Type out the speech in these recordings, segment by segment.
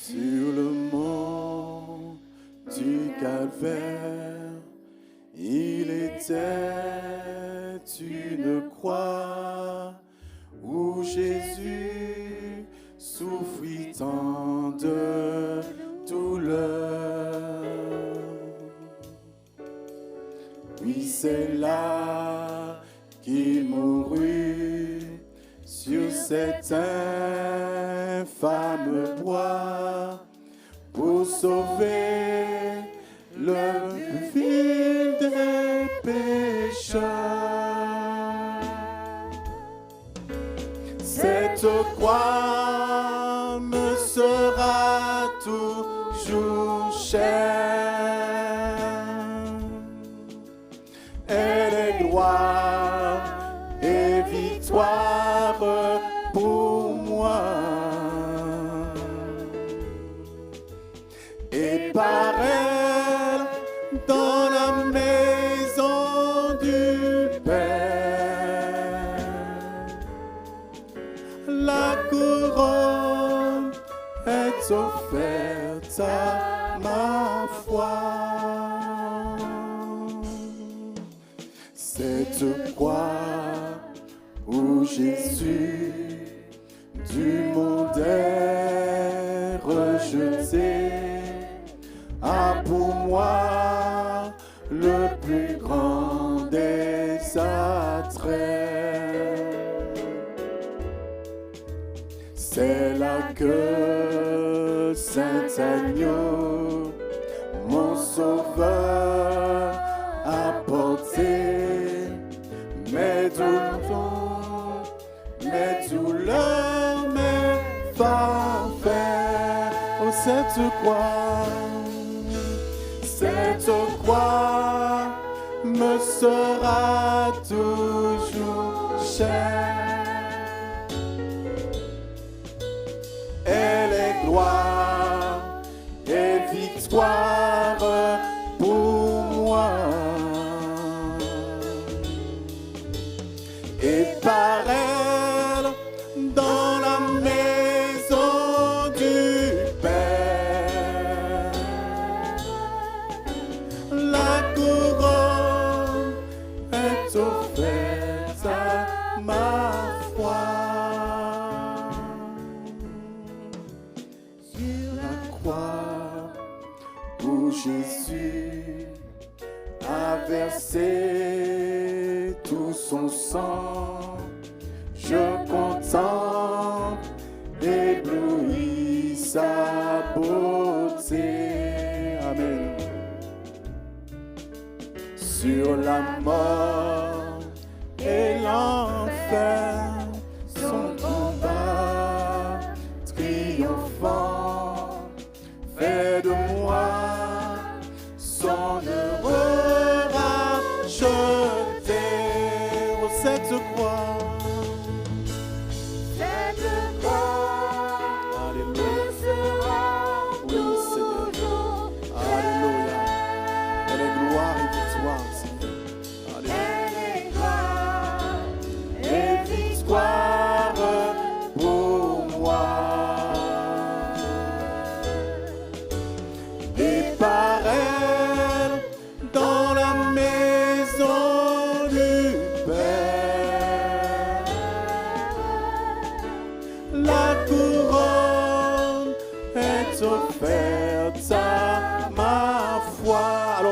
Sur le mont du Calvaire, il était une croix où Jésus souffrit tant de douleur. Oui, c'est là qu'il mourut sur cet infâme bois pour sauver le plus vil des pécheurs. Cette croix me sera toujours chère. Elle est gloire et victoire pour moi. Et par elle, dans la maison du Père, la couronne est offerte à ma foi. Cette croix où Jésus du monde est rejeté a pour moi le plus grand des attraits. C'est là que Saint Agneau, mon sauveur, a porté mes douleurs, mes farfaires. Oh, cette croix me sera toujours chère. Elle est gloire et victoire pour moi. Et par elle, dans la maison du Père, la couronne est offerte à ma foi. Sur la croix où Jésus a versé tout son sang, je contemple ébloui sa beauté. Amen. Sur la mort et l'enfer, son combat triomphant fait de moi son heureux racheté. Oh, cette croix.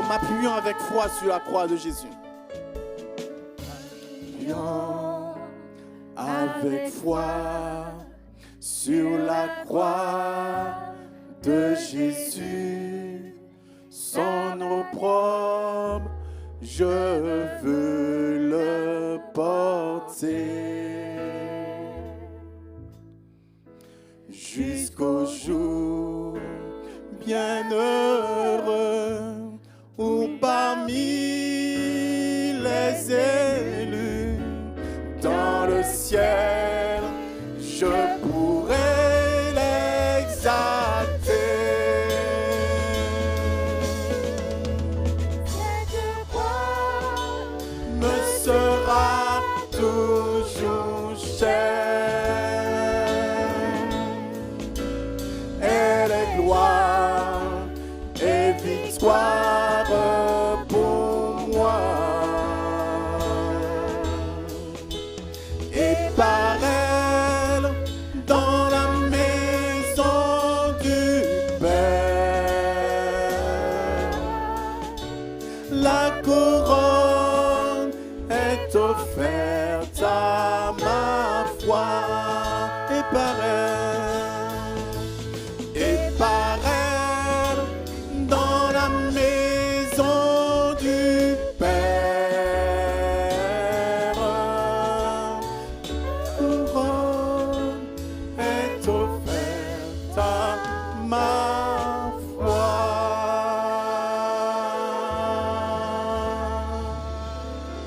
Appuyons avec foi sur la croix de Jésus. Appuyons avec foi sur la croix de Jésus. Son opprobre, je veux le porter jusqu'au jour bienheureux où parmi les élus dans le ciel je pourrai l'exalter. Cette croix me sera toujours chère. Elle est par elle, dans la maison du Père. Couronne est offerte à ma foi.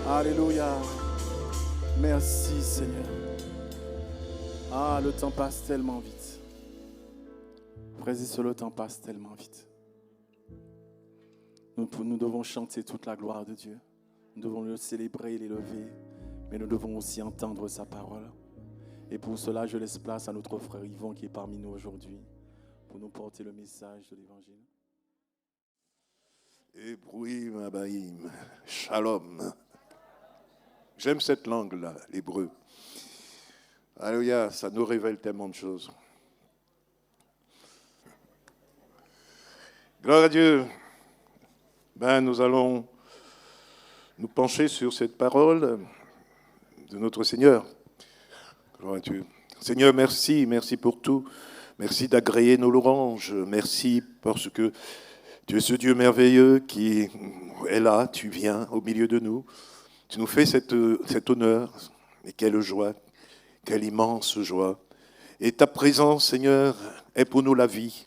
Alléluia. Merci Seigneur. Ah, le temps passe tellement vite. Frères et sœurs, le temps passe tellement vite. Nous devons chanter toute la gloire de Dieu. Nous devons le célébrer et l'élever. Mais nous devons aussi entendre sa parole. Et pour cela, je laisse place à notre frère Yvon qui est parmi nous aujourd'hui pour nous porter le message de l'Évangile. Ebrouim Abaïm, Shalom. J'aime cette langue-là, l'hébreu. Alléluia, ça nous révèle tellement de choses. Gloire à Dieu. Nous allons nous pencher sur cette parole de notre Seigneur. Gloire à Dieu. Seigneur, merci pour tout. Merci d'agréer nos louanges. Merci parce que tu es ce Dieu merveilleux qui est là, tu viens au milieu de nous. Tu nous fais cet honneur. Et quelle joie, quelle immense joie. Et ta présence, Seigneur, est pour nous la vie,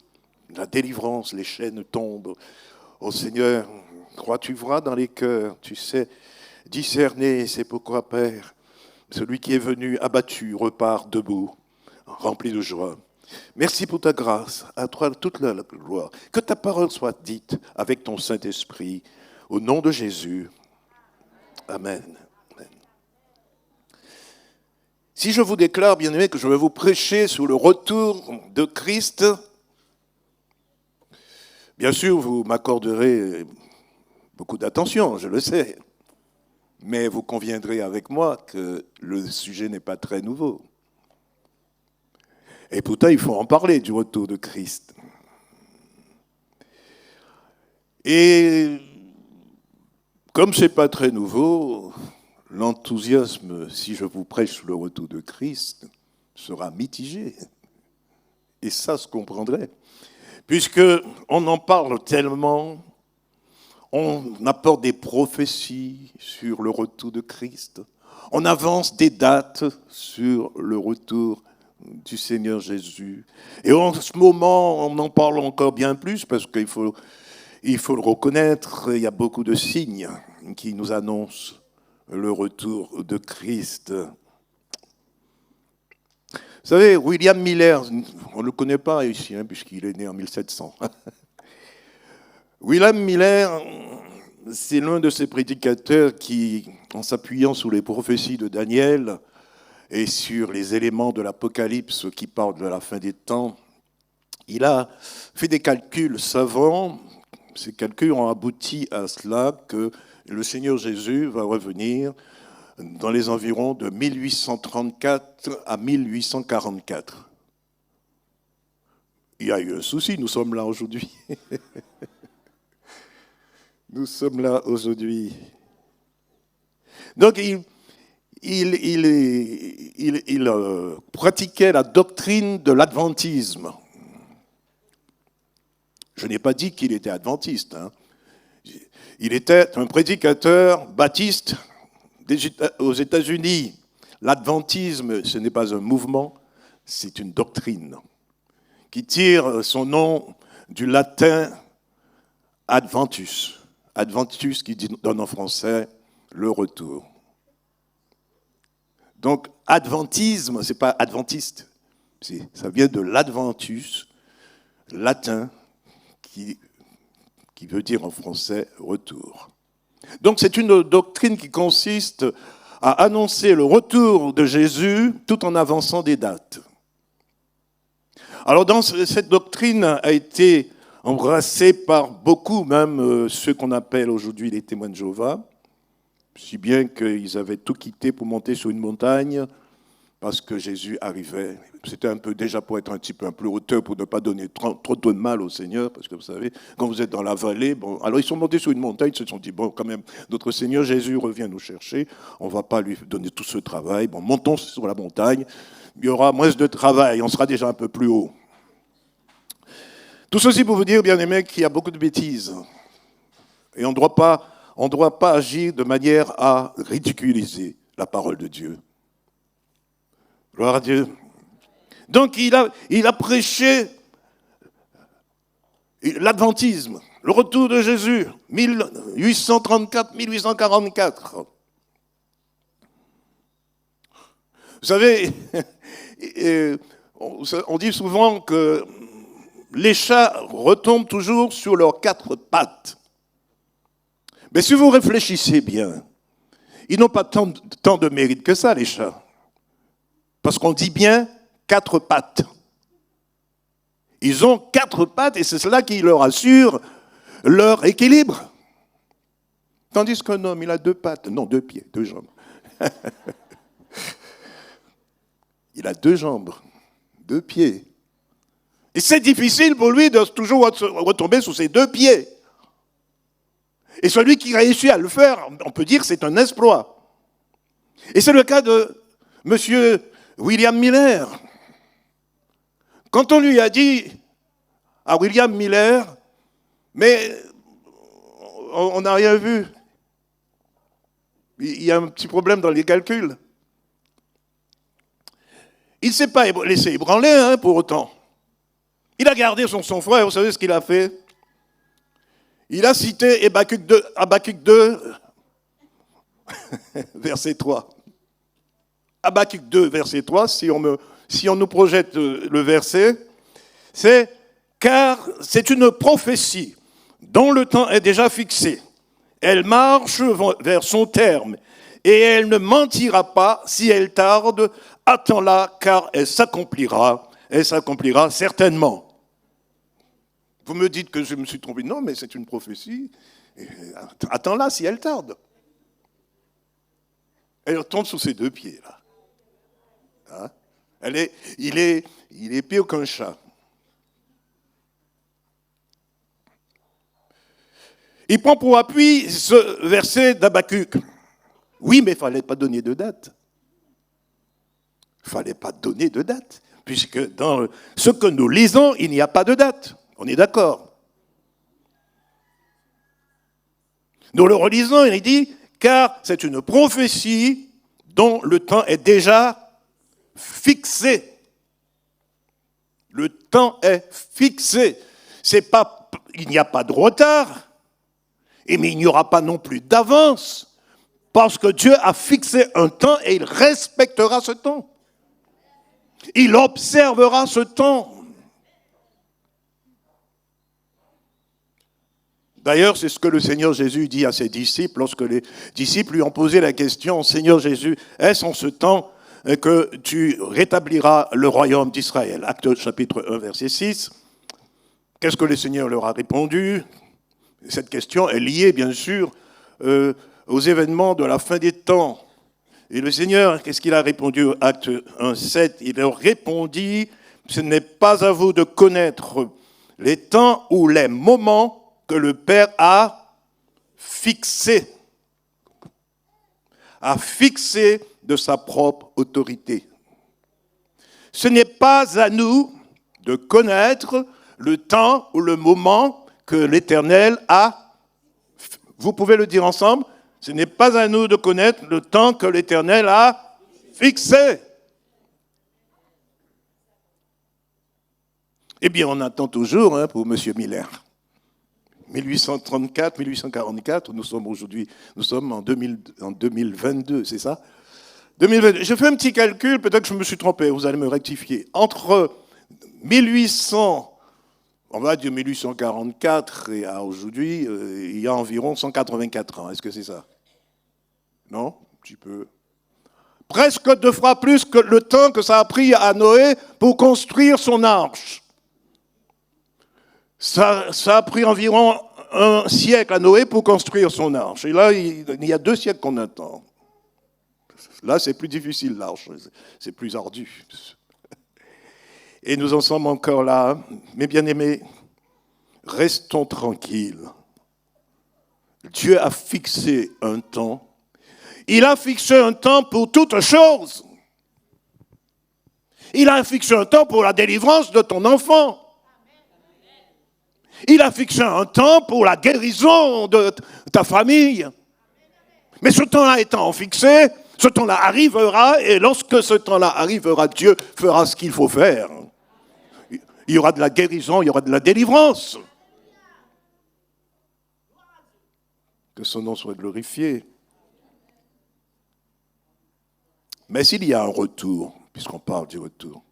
la délivrance, les chaînes tombent. Oh Seigneur, crois-tu vois dans les cœurs, tu sais discerner, c'est pourquoi, Père, celui qui est venu abattu repart debout, rempli de joie. Merci pour ta grâce, à toi toute la gloire. Que ta parole soit dite avec ton Saint-Esprit, au nom de Jésus. Amen. Amen. Si je vous déclare, bien-aimés, que je vais vous prêcher sur le retour de Christ, bien sûr, vous m'accorderez beaucoup d'attention, je le sais. Mais vous conviendrez avec moi que le sujet n'est pas très nouveau. Et pourtant, il faut en parler du retour de Christ. Et comme ce n'est pas très nouveau, l'enthousiasme, si je vous prêche sur le retour de Christ, sera mitigé. Et ça se comprendrait. Puisqu'on en parle tellement, on apporte des prophéties sur le retour de Christ, on avance des dates sur le retour du Seigneur Jésus. Et en ce moment, on en parle encore bien plus, parce qu'il faut le reconnaître, il y a beaucoup de signes qui nous annoncent le retour de Christ. Vous savez, William Miller, on ne le connaît pas ici, puisqu'il est né en 1700. William Miller, c'est l'un de ces prédicateurs qui, en s'appuyant sur les prophéties de Daniel et sur les éléments de l'Apocalypse qui parlent de la fin des temps, il a fait des calculs savants. Ces calculs ont abouti à cela que le Seigneur Jésus va revenir dans les environs de 1834 à 1844. Il y a eu un souci, nous sommes là aujourd'hui. Nous sommes là aujourd'hui. Donc, il pratiquait la doctrine de l'adventisme. Je n'ai pas dit qu'il était adventiste. Il était un prédicateur baptiste aux États-Unis. L'adventisme, ce n'est pas un mouvement, c'est une doctrine qui tire son nom du latin adventus. Adventus qui donne en français le retour. Donc, adventisme, ce n'est pas adventiste. Ça vient de l'adventus, latin, qui veut dire en français retour. Donc, c'est une doctrine qui consiste à annoncer le retour de Jésus tout en avançant des dates. Alors, cette doctrine a été embrassé par beaucoup, même ceux qu'on appelle aujourd'hui les témoins de Jéhovah, si bien qu'ils avaient tout quitté pour monter sur une montagne parce que Jésus arrivait. C'était un peu déjà pour être un petit peu un peu hauteur, pour ne pas donner trop de mal au Seigneur, parce que vous savez, quand vous êtes dans la vallée, alors ils sont montés sur une montagne, ils se sont dit, quand même, notre Seigneur Jésus revient nous chercher, on ne va pas lui donner tout ce travail, montons sur la montagne, il y aura moins de travail, on sera déjà un peu plus haut. Tout ceci pour vous dire, bien aimés, qu'il y a beaucoup de bêtises. Et on ne doit pas agir de manière à ridiculiser la parole de Dieu. Gloire à Dieu. Donc il a prêché l'adventisme, le retour de Jésus, 1834-1844. Vous savez, on dit souvent que les chats retombent toujours sur leurs quatre pattes. Mais si vous réfléchissez bien, ils n'ont pas tant de mérite que ça, les chats. Parce qu'on dit bien quatre pattes. Ils ont quatre pattes et c'est cela qui leur assure leur équilibre. Tandis qu'un homme, il a deux pattes, non, deux pieds, deux jambes. Il a deux jambes, deux pieds. Et c'est difficile pour lui de toujours retomber sur ses deux pieds. Et celui qui réussit à le faire, on peut dire que c'est un exploit. Et c'est le cas de M. William Miller. Quand on lui a dit à William Miller, mais on n'a rien vu, il y a un petit problème dans les calculs. Il ne s'est pas laissé ébranler pour autant. Il a gardé son sang-froid, vous savez ce qu'il a fait? Il a cité Habacuc 2, verset 3. Habacuc 2, verset 3, si on nous projette le verset, c'est « Car c'est une prophétie dont le temps est déjà fixé. Elle marche vers son terme, et elle ne mentira pas si elle tarde. Attends-la, car elle s'accomplira certainement. » Vous me dites que je me suis trompé. Non, mais c'est une prophétie. Attends-la si elle tarde. Elle retombe sous ses deux pieds, là. Hein? Il est pire qu'un chat. Il prend pour appui ce verset d'Habacuc. Oui, mais il ne fallait pas donner de date. Il ne fallait pas donner de date, puisque dans ce que nous lisons, il n'y a pas de date. On est d'accord. Nous le relisons, il dit, car c'est une prophétie dont le temps est déjà fixé. Le temps est fixé. Il n'y a pas de retard, mais il n'y aura pas non plus d'avance, parce que Dieu a fixé un temps et il respectera ce temps. Il observera ce temps. D'ailleurs, c'est ce que le Seigneur Jésus dit à ses disciples lorsque les disciples lui ont posé la question « Seigneur Jésus, est-ce en ce temps que tu rétabliras le royaume d'Israël ?» Actes chapitre 1, verset 6. Qu'est-ce que le Seigneur leur a répondu? Cette question est liée, bien sûr, aux événements de la fin des temps. Et le Seigneur, qu'est-ce qu'il a répondu au Acte 1, 7? Il leur répondit « Ce n'est pas à vous de connaître les temps ou les moments que le Père a fixé de sa propre autorité. Ce n'est pas à nous de connaître le temps ou le moment que l'Éternel a. Vous pouvez le dire ensemble? Ce n'est pas à nous de connaître le temps que l'Éternel a fixé. Eh bien, on attend toujours pour M. Miller. 1834, 1844, nous sommes en 2022, c'est ça? 2022. Je fais un petit calcul, peut-être que je me suis trompé, vous allez me rectifier. Entre 1844 et à aujourd'hui, il y a environ 184 ans. Est-ce que c'est ça? Non? Un petit peu. Presque 2 fois plus que le temps que ça a pris à Noé pour construire son arche. Ça a pris environ 1 siècle à Noé pour construire son arche. Et là, il y a 2 siècles qu'on attend. Là, c'est plus difficile, l'arche. C'est plus ardu. Et nous en sommes encore là. Mes bien-aimés, restons tranquilles. Dieu a fixé un temps. Il a fixé un temps pour toutes choses. Il a fixé un temps pour la délivrance de ton enfant. Il a fixé un temps pour la guérison de ta famille. Mais ce temps-là étant fixé, ce temps-là arrivera, et lorsque ce temps-là arrivera, Dieu fera ce qu'il faut faire. Il y aura de la guérison, il y aura de la délivrance. Que son nom soit glorifié. Mais s'il y a un retour, puisqu'on parle du retour,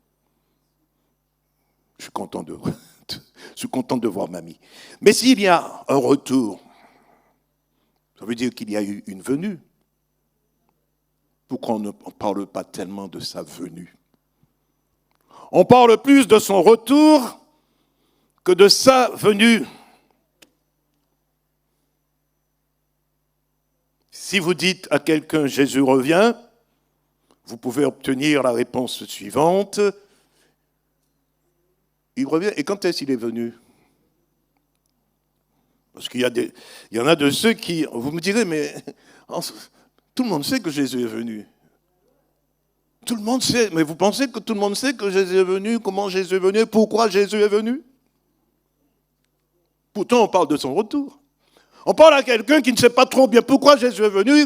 je suis content de voir mamie. Mais s'il y a un retour, ça veut dire qu'il y a eu une venue. Pourquoi on ne parle pas tellement de sa venue? On parle plus de son retour que de sa venue. Si vous dites à quelqu'un « Jésus revient », vous pouvez obtenir la réponse suivante. Il revient. Et quand est-ce qu'il est venu? Parce qu'il y en a de ceux qui... Vous me direz, mais tout le monde sait que Jésus est venu. Tout le monde sait. Mais vous pensez que tout le monde sait que Jésus est venu? Comment Jésus est venu? Pourquoi Jésus est venu? Pourtant, on parle de son retour. On parle à quelqu'un qui ne sait pas trop bien pourquoi Jésus est venu.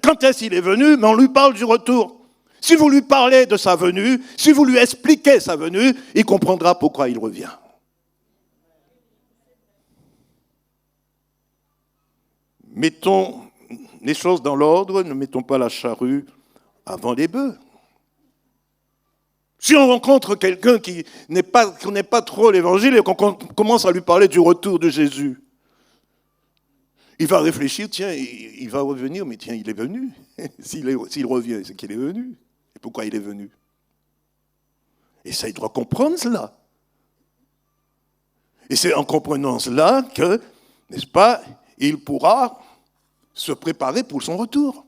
Quand est-ce qu'il est venu? Mais on lui parle du retour. Si vous lui parlez de sa venue, si vous lui expliquez sa venue, il comprendra pourquoi il revient. Mettons les choses dans l'ordre, ne mettons pas la charrue avant les bœufs. Si on rencontre quelqu'un qui ne connaît pas trop l'évangile et qu'on commence à lui parler du retour de Jésus, il va réfléchir, tiens, il va revenir, mais tiens, il est venu. S'il revient, c'est qu'il est venu. Et pourquoi il est venu? Et ça, il doit comprendre cela. Et c'est en comprenant cela que, n'est-ce pas, il pourra se préparer pour son retour.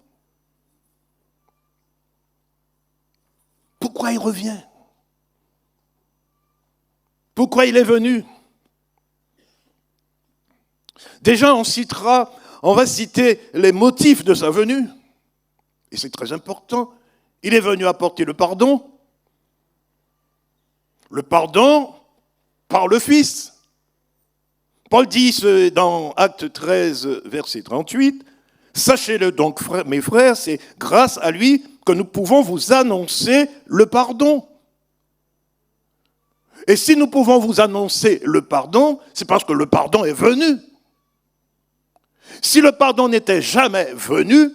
Pourquoi il revient? Pourquoi il est venu? Déjà, on va citer les motifs de sa venue. Et c'est très important. Il est venu apporter le pardon. Le pardon par le Fils. Paul dit dans Acte 13, verset 38, « Sachez-le donc, mes frères, c'est grâce à lui que nous pouvons vous annoncer le pardon. » Et si nous pouvons vous annoncer le pardon, c'est parce que le pardon est venu. Si le pardon n'était jamais venu,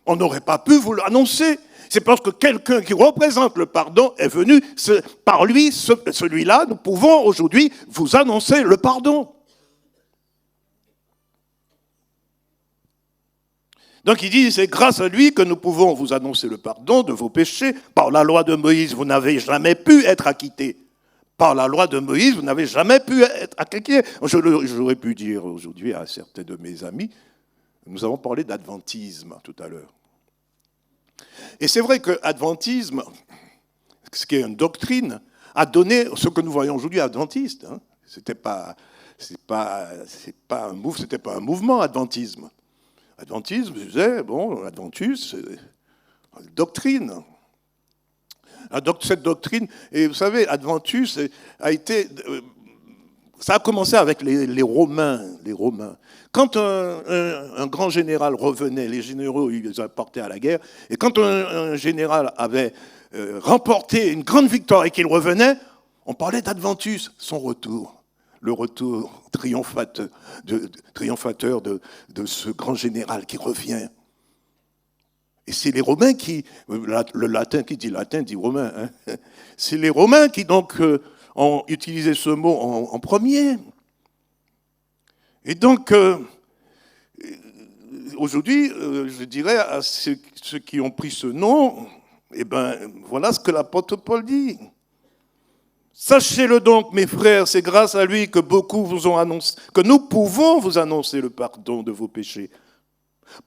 on n'aurait pas pu vous l'annoncer. C'est parce que quelqu'un qui représente le pardon est venu. Par lui, celui-là, nous pouvons aujourd'hui vous annoncer le pardon. Donc il dit, c'est grâce à lui que nous pouvons vous annoncer le pardon de vos péchés. Par la loi de Moïse, vous n'avez jamais pu être acquittés. Par la loi de Moïse, vous n'avez jamais pu être acquittés. J'aurais pu dire aujourd'hui à certains de mes amis, nous avons parlé d'adventisme tout à l'heure. Et c'est vrai que l'adventisme, ce qui est une doctrine, a donné ce que nous voyons aujourd'hui adventiste. Hein. C'était pas un mouvement, adventisme. Adventisme, je disais, bon, l'adventus, c'est une doctrine. Cette doctrine, et vous savez, Adventus ça a commencé avec les Romains. Quand un grand général revenait, les généraux, ils partaient à la guerre, et quand un général avait remporté une grande victoire et qu'il revenait, on parlait d'Adventus, son retour. Le retour triomphateur de ce grand général qui revient. Et c'est les Romains le latin qui dit latin dit romain. Hein. C'est les Romains qui donc ont utilisé ce mot en premier. Et donc, aujourd'hui, je dirais à ceux qui ont pris ce nom, eh bien, voilà ce que l'apôtre Paul dit. Sachez-le donc, mes frères, c'est grâce à lui que beaucoup vous ont annoncé, que nous pouvons vous annoncer le pardon de vos péchés.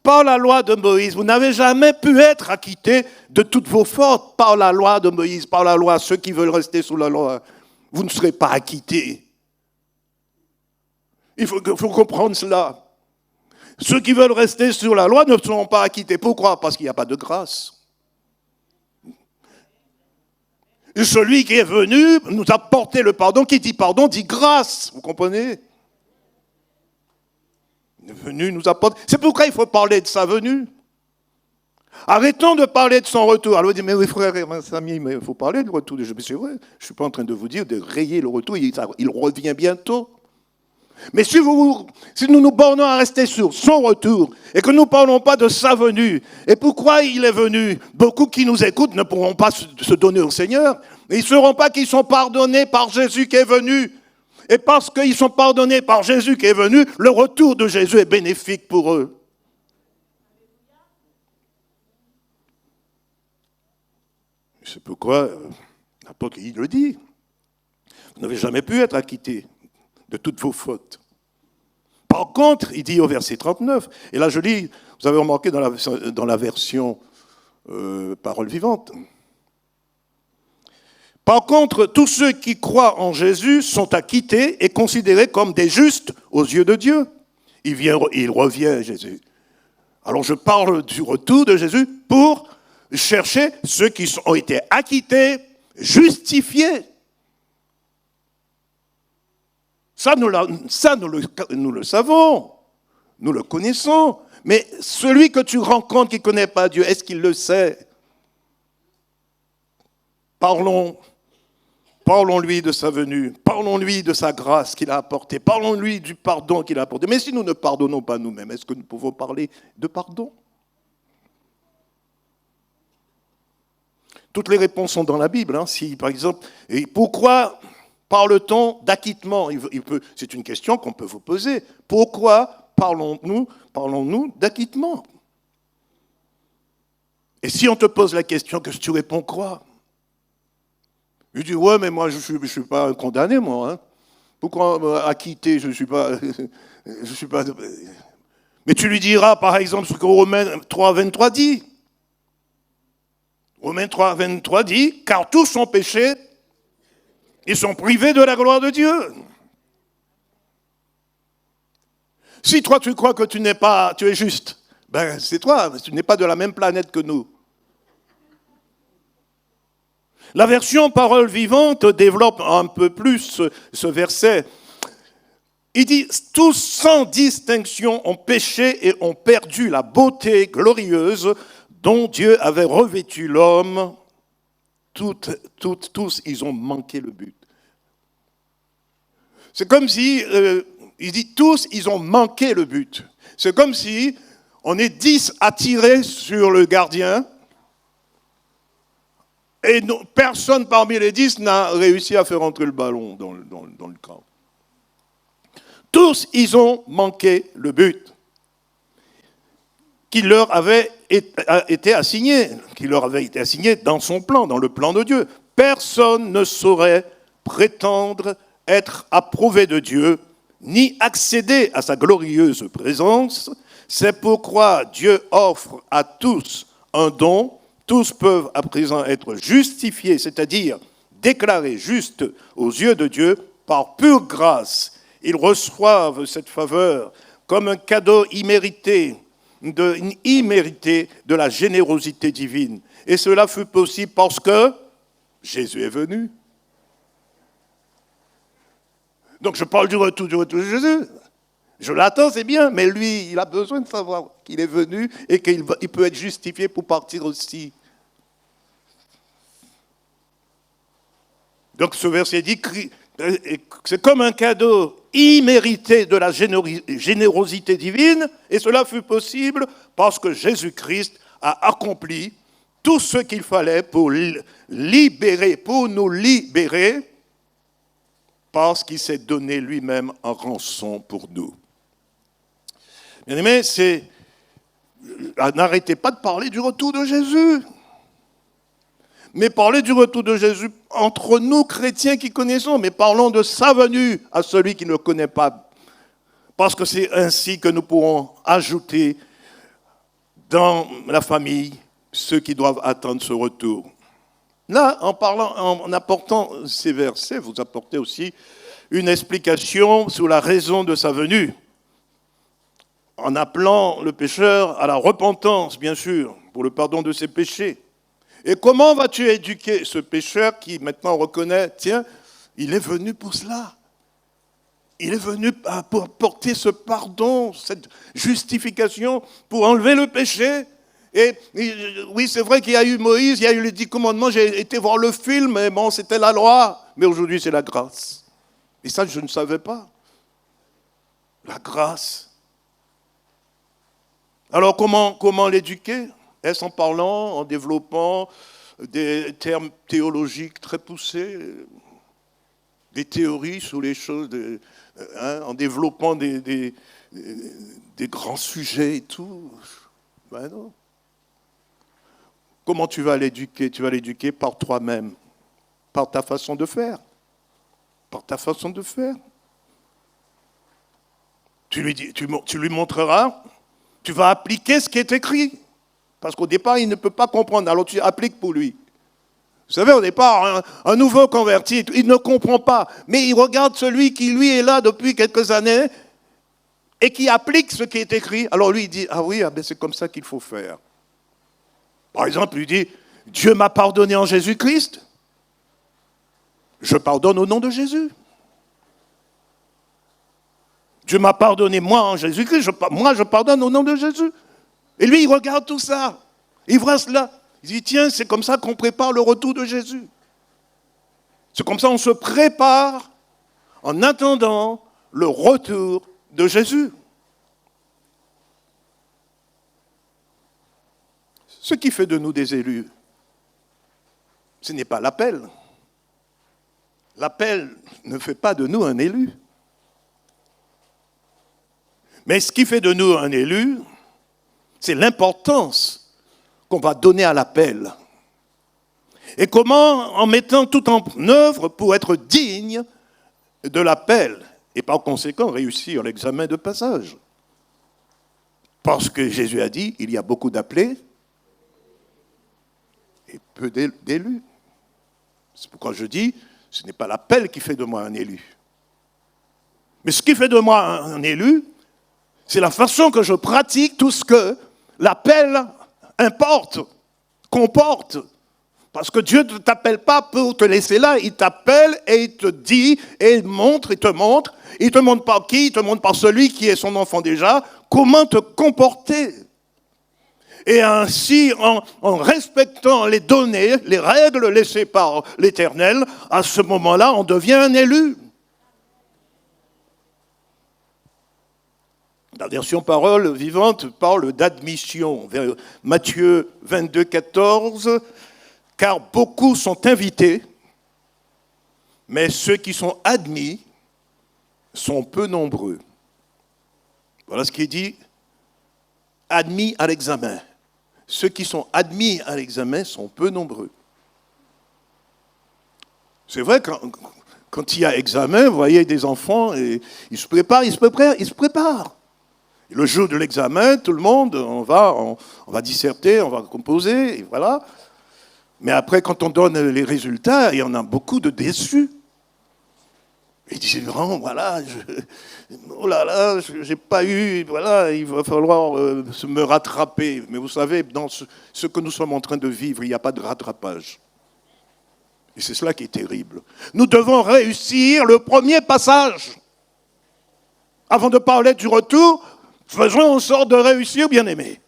Par la loi de Moïse, vous n'avez jamais pu être acquittés de toutes vos fautes. Par la loi de Moïse, par la loi, ceux qui veulent rester sous la loi, vous ne serez pas acquittés. Il faut comprendre cela. Ceux qui veulent rester sur la loi ne seront pas acquittés. Pourquoi? Parce qu'il n'y a pas de grâce. Celui qui est venu nous a porté le pardon. Qui dit pardon dit grâce. Vous comprenez? Il est venu nous apporter. C'est pourquoi il faut parler de sa venue. Arrêtons de parler de son retour. Alors, vous dites, mais oui, frère et amis, mais il faut parler du retour de Jésus. C'est vrai, je ne suis pas en train de vous dire de rayer le retour, il revient bientôt. Mais si nous nous bornons à rester sur son retour et que nous ne parlons pas de sa venue, et pourquoi il est venu, beaucoup qui nous écoutent ne pourront pas se donner au Seigneur. Ils ne sauront pas qu'ils sont pardonnés par Jésus qui est venu. Et parce qu'ils sont pardonnés par Jésus qui est venu, le retour de Jésus est bénéfique pour eux. C'est pourquoi l'apôtre il le dit. Vous n'avez jamais pu être acquitté de toutes vos fautes. Par contre, il dit au verset 39, et là je lis, vous avez remarqué dans la version parole vivante. Par contre, tous ceux qui croient en Jésus sont acquittés et considérés comme des justes aux yeux de Dieu. Il revient, Jésus. Alors je parle du retour de Jésus pour chercher ceux qui ont été acquittés, justifiés. Ça, nous le savons, nous le connaissons. Mais celui que tu rencontres qui ne connaît pas Dieu, est-ce qu'il le sait? Parlons-lui de sa venue, parlons-lui de sa grâce qu'il a apportée, parlons-lui du pardon qu'il a apporté. Mais si nous ne pardonnons pas nous-mêmes, est-ce que nous pouvons parler de pardon? Toutes les réponses sont dans la Bible. Si, par exemple, et pourquoi parle-t-on d'acquittement? C'est une question qu'on peut vous poser. Pourquoi parlons-nous d'acquittement? Et si on te pose la question, que tu réponds quoi? Je dis, ouais, mais moi, je suis pas condamné, moi. Pourquoi acquitté? Je suis pas. Mais tu lui diras, par exemple, ce que Romains 3, 23 dit. Romains 3, 23 dit, car tous sont péchés, ils sont privés de la gloire de Dieu. Si toi tu crois que tu es juste, ben c'est toi, tu n'es pas de la même planète que nous. La version parole vivante développe un peu plus ce verset. Il dit, tous sans distinction ont péché et ont perdu la beauté glorieuse dont Dieu avait revêtu l'homme. Tous, ils ont manqué le but. C'est comme si, il dit tous, ils ont manqué le but. C'est comme si on est 10 à tirer sur le gardien et personne parmi les 10 n'a réussi à faire entrer le ballon dans le camp. Tous, ils ont manqué le but qui leur avait été assigné, dans son plan, dans le plan de Dieu. Personne ne saurait prétendre être approuvé de Dieu, ni accéder à sa glorieuse présence. C'est pourquoi Dieu offre à tous un don. Tous peuvent à présent être justifiés, c'est-à-dire déclarés justes aux yeux de Dieu par pure grâce. Ils reçoivent cette faveur comme un cadeau immérité de la générosité divine. Et cela fut possible parce que Jésus est venu. Donc je parle du retour de Jésus. Je l'attends, c'est bien, mais lui, il a besoin de savoir qu'il est venu et qu'il peut être justifié pour partir aussi. Donc ce verset dit, c'est comme un cadeau immérité de la générosité divine, et cela fut possible parce que Jésus-Christ a accompli tout ce qu'il fallait pour nous libérer, parce qu'il s'est donné lui-même en rançon pour nous. Bien-aimés, n'arrêtez pas de parler du retour de Jésus. Mais parlez du retour de Jésus entre nous, chrétiens qui connaissons, mais parlons de sa venue à celui qui ne le connaît pas. Parce que c'est ainsi que nous pourrons ajouter dans la famille ceux qui doivent attendre ce retour. Là, en apportant ces versets, vous apportez aussi une explication sur la raison de sa venue. En appelant le pécheur à la repentance, bien sûr, pour le pardon de ses péchés. Et comment vas-tu éduquer ce pécheur qui maintenant reconnaît, tiens, il est venu pour cela. Il est venu pour porter ce pardon, cette justification, pour enlever le péché. Et oui, c'est vrai qu'il y a eu Moïse, il y a eu les 10 commandements, j'ai été voir le film, mais bon, c'était la loi. Mais aujourd'hui, c'est la grâce. Et ça, je ne savais pas. La grâce. Alors, comment l'éduquer? Est-ce en parlant, en développant des termes théologiques très poussés, des théories sur les choses, en développant des grands sujets et tout? Ben non. Comment tu vas l'éduquer? Tu vas l'éduquer par toi-même, par ta façon de faire. Par ta façon de faire. Tu lui montreras, tu vas appliquer ce qui est écrit. Parce qu'au départ, il ne peut pas comprendre, alors tu appliques pour lui. Vous savez, au départ, un nouveau converti, il ne comprend pas. Mais il regarde celui qui, lui, est là depuis quelques années et qui applique ce qui est écrit. Alors lui, il dit, ah oui, ben c'est comme ça qu'il faut faire. Par exemple, il dit, Dieu m'a pardonné en Jésus-Christ. Je pardonne au nom de Jésus. Dieu m'a pardonné, moi, en Jésus-Christ. Moi, je pardonne au nom de Jésus. Et lui, il regarde tout ça. Il voit cela. Il dit, tiens, c'est comme ça qu'on prépare le retour de Jésus. C'est comme ça qu'on se prépare en attendant le retour de Jésus. Ce qui fait de nous des élus, ce n'est pas l'appel. L'appel ne fait pas de nous un élu. Mais ce qui fait de nous un élu, c'est l'importance qu'on va donner à l'appel. Et comment, en mettant tout en œuvre pour être digne de l'appel, et par conséquent réussir l'examen de passage. Parce que Jésus a dit, il y a beaucoup d'appelés et peu d'élus. C'est pourquoi je dis, ce n'est pas l'appel qui fait de moi un élu. Mais ce qui fait de moi un élu, c'est la façon que je pratique tout ce que l'appel comporte. Parce que Dieu ne t'appelle pas pour te laisser là, il t'appelle et il te dit, et il te montre. Il te montre par qui? Il te montre par celui qui est son enfant déjà, comment te comporter. Et ainsi, en respectant les données, les règles laissées par l'Éternel, à ce moment-là, on devient un élu. La version parole vivante parle d'admission. Matthieu 22, 14, car beaucoup sont invités, mais ceux qui sont admis sont peu nombreux. Voilà ce qui est dit, admis à l'examen. Ceux qui sont admis à l'examen sont peu nombreux. C'est vrai, quand il y a examen, vous voyez des enfants, et ils se préparent. Le jour de l'examen, tout le monde, on va disserter, on va composer, et voilà. Mais après, quand on donne les résultats, il y en a beaucoup de déçus. Ils disent, non, voilà, oh là là, j'ai pas eu, voilà, il va falloir me rattraper. Mais vous savez, dans ce que nous sommes en train de vivre, il n'y a pas de rattrapage. Et c'est cela qui est terrible. Nous devons réussir le premier passage. Avant de parler du retour, faisons en sorte de réussir, bien-aimés.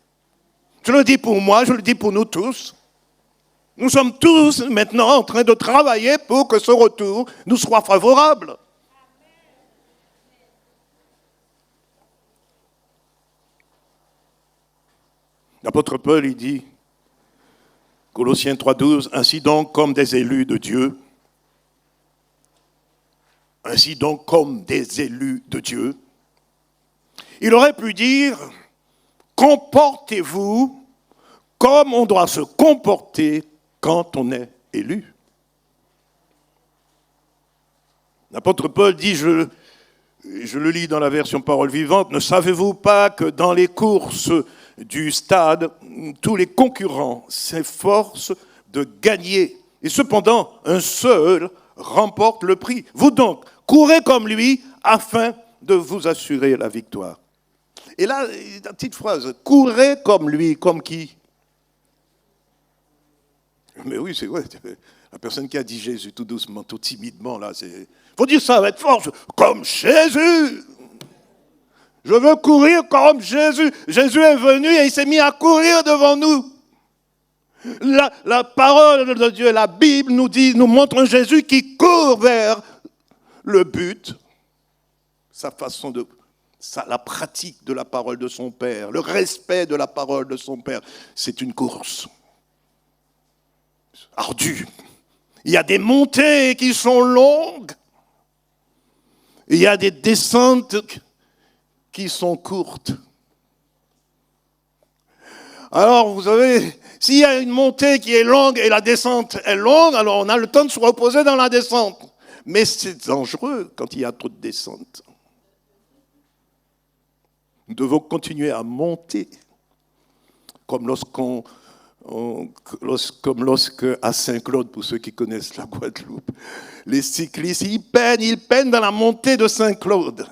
Je le dis pour moi, je le dis pour nous tous. Nous sommes tous maintenant en train de travailler pour que ce retour nous soit favorable. L'apôtre Paul, il dit, Colossiens 3,12, ainsi donc comme des élus de Dieu, il aurait pu dire, comportez-vous comme on doit se comporter quand on est élu. L'apôtre Paul dit, je le lis dans la version parole vivante, ne savez-vous pas que dans les courses du stade, tous les concurrents s'efforcent de gagner, et cependant un seul remporte le prix. Vous donc, courez comme lui afin de vous assurer la victoire. Et là, une petite phrase, courez comme lui, comme qui? Mais oui, c'est vrai. La personne qui a dit Jésus tout doucement, tout timidement, là, c'est... faut dire ça avec force, comme Jésus. Je veux courir comme Jésus. Jésus est venu et il s'est mis à courir devant nous. La parole de Dieu, la Bible nous montre un Jésus qui court vers le but, sa façon de... la pratique de la parole de son Père, le respect de la parole de son Père. C'est une course ardue. Il y a des montées qui sont longues. Il y a des descentes qui sont courtes. Alors, vous savez, s'il y a une montée qui est longue et la descente est longue, alors on a le temps de se reposer dans la descente. Mais c'est dangereux quand il y a trop de descente. Nous devons continuer à monter, comme lorsque à Saint-Claude, pour ceux qui connaissent la Guadeloupe, les cyclistes, ils peinent dans la montée de Saint-Claude.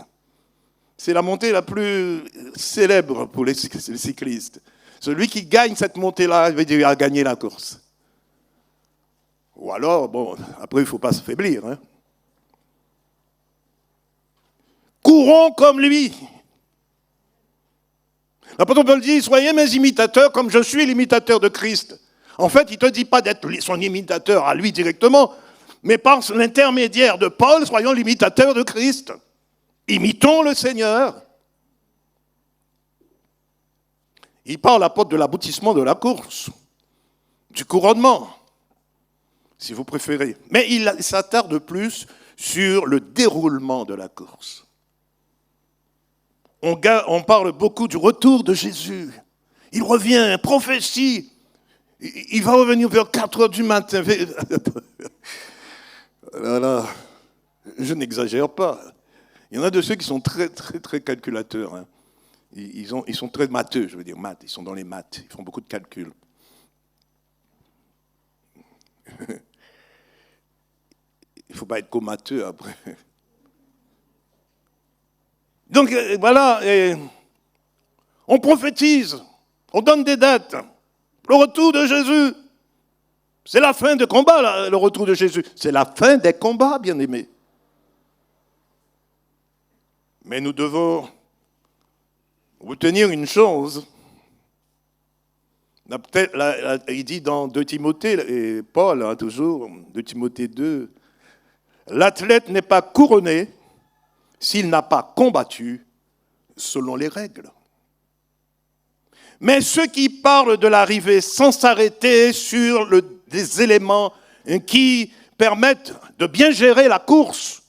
C'est la montée la plus célèbre pour les cyclistes. Celui qui gagne cette montée-là, il veut dire qu'il a gagné la course. Ou alors, bon, après, il ne faut pas se faiblir. Hein. Courons comme lui. L'apôtre Paul dit, soyez mes imitateurs comme je suis l'imitateur de Christ. En fait, il ne te dit pas d'être son imitateur à lui directement, mais par l'intermédiaire de Paul, soyons l'imitateur de Christ. Imitons le Seigneur. Il parle, l'apôtre, de l'aboutissement de la course, du couronnement, si vous préférez. Mais il s'attarde plus sur le déroulement de la course. On parle beaucoup du retour de Jésus. Il revient, prophétie. Il va revenir vers 4 heures du matin. Là, je n'exagère pas. Il y en a de ceux qui sont très, très, très calculateurs. Hein. Ils sont très matheux, je veux dire, maths. Ils sont dans les maths. Ils font beaucoup de calculs. Il ne faut pas être comateux après. Donc voilà, on prophétise, on donne des dates. Le retour de Jésus, c'est la fin des combats, là, le retour de Jésus. C'est la fin des combats, bien-aimés. Mais nous devons retenir une chose. Il dit dans 2 Timothée, et Paul, hein, toujours, 2 Timothée 2, l'athlète n'est pas couronné s'il n'a pas combattu selon les règles. Mais ceux qui parlent de l'arrivée sans s'arrêter sur des éléments qui permettent de bien gérer la course,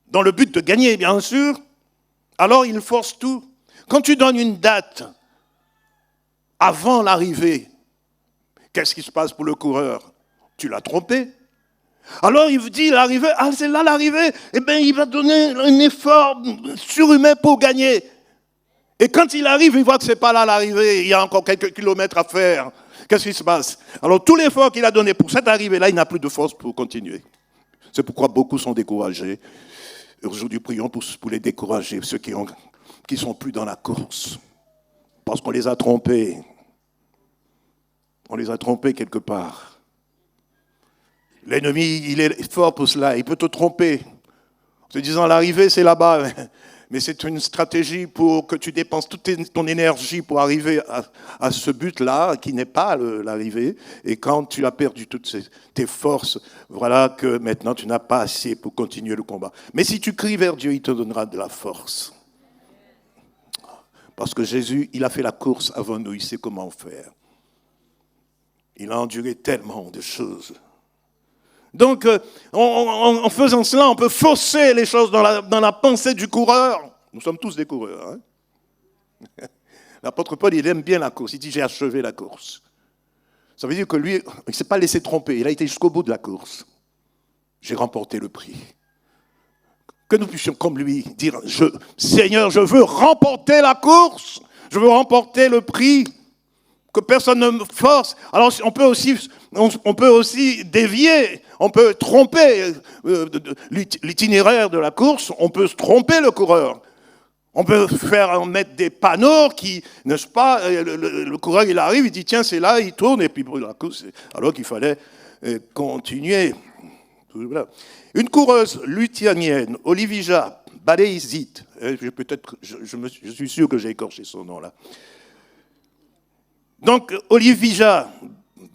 dans le but de gagner, bien sûr, alors ils forcent tout. Quand tu donnes une date avant l'arrivée, qu'est-ce qui se passe pour le coureur? Tu l'as trompé. Alors il vous dit l'arrivée, c'est là l'arrivée, eh bien il va donner un effort surhumain pour gagner. Et quand il arrive, il voit que ce n'est pas là l'arrivée, il y a encore quelques kilomètres à faire. Qu'est-ce qui se passe? Alors tout l'effort qu'il a donné pour cette arrivée-là, il n'a plus de force pour continuer. C'est pourquoi beaucoup sont découragés. Aujourd'hui, prions pour les décourager, ceux qui ne sont plus dans la course. Parce qu'on les a trompés. On les a trompés quelque part. L'ennemi, il est fort pour cela. Il peut te tromper. En te disant, l'arrivée, c'est là-bas. Mais c'est une stratégie pour que tu dépenses toute ton énergie pour arriver à ce but-là, qui n'est pas l'arrivée. Et quand tu as perdu toutes tes forces, voilà que maintenant, tu n'as pas assez pour continuer le combat. Mais si tu cries vers Dieu, il te donnera de la force. Parce que Jésus, il a fait la course avant nous. Il sait comment faire. Il a enduré tellement de choses. Donc, en faisant cela, on peut fausser les choses dans la pensée du coureur. Nous sommes tous des coureurs. Hein? L'apôtre Paul, il aime bien la course. Il dit, j'ai achevé la course. Ça veut dire que lui, il ne s'est pas laissé tromper. Il a été jusqu'au bout de la course. J'ai remporté le prix. Que nous puissions, comme lui, dire, Seigneur, je veux remporter la course. Je veux remporter le prix. Que personne ne me force. Alors on peut aussi dévier, on peut tromper l'itinéraire de la course, on peut se tromper le coureur. On peut mettre des panneaux qui, n'est-ce pas, le coureur il arrive, il dit tiens c'est là, il tourne et puis la course, alors qu'il fallait continuer. Une coureuse luthianienne, Olivija Baleizit, je suis sûr que j'ai écorché son nom là. Donc Olivija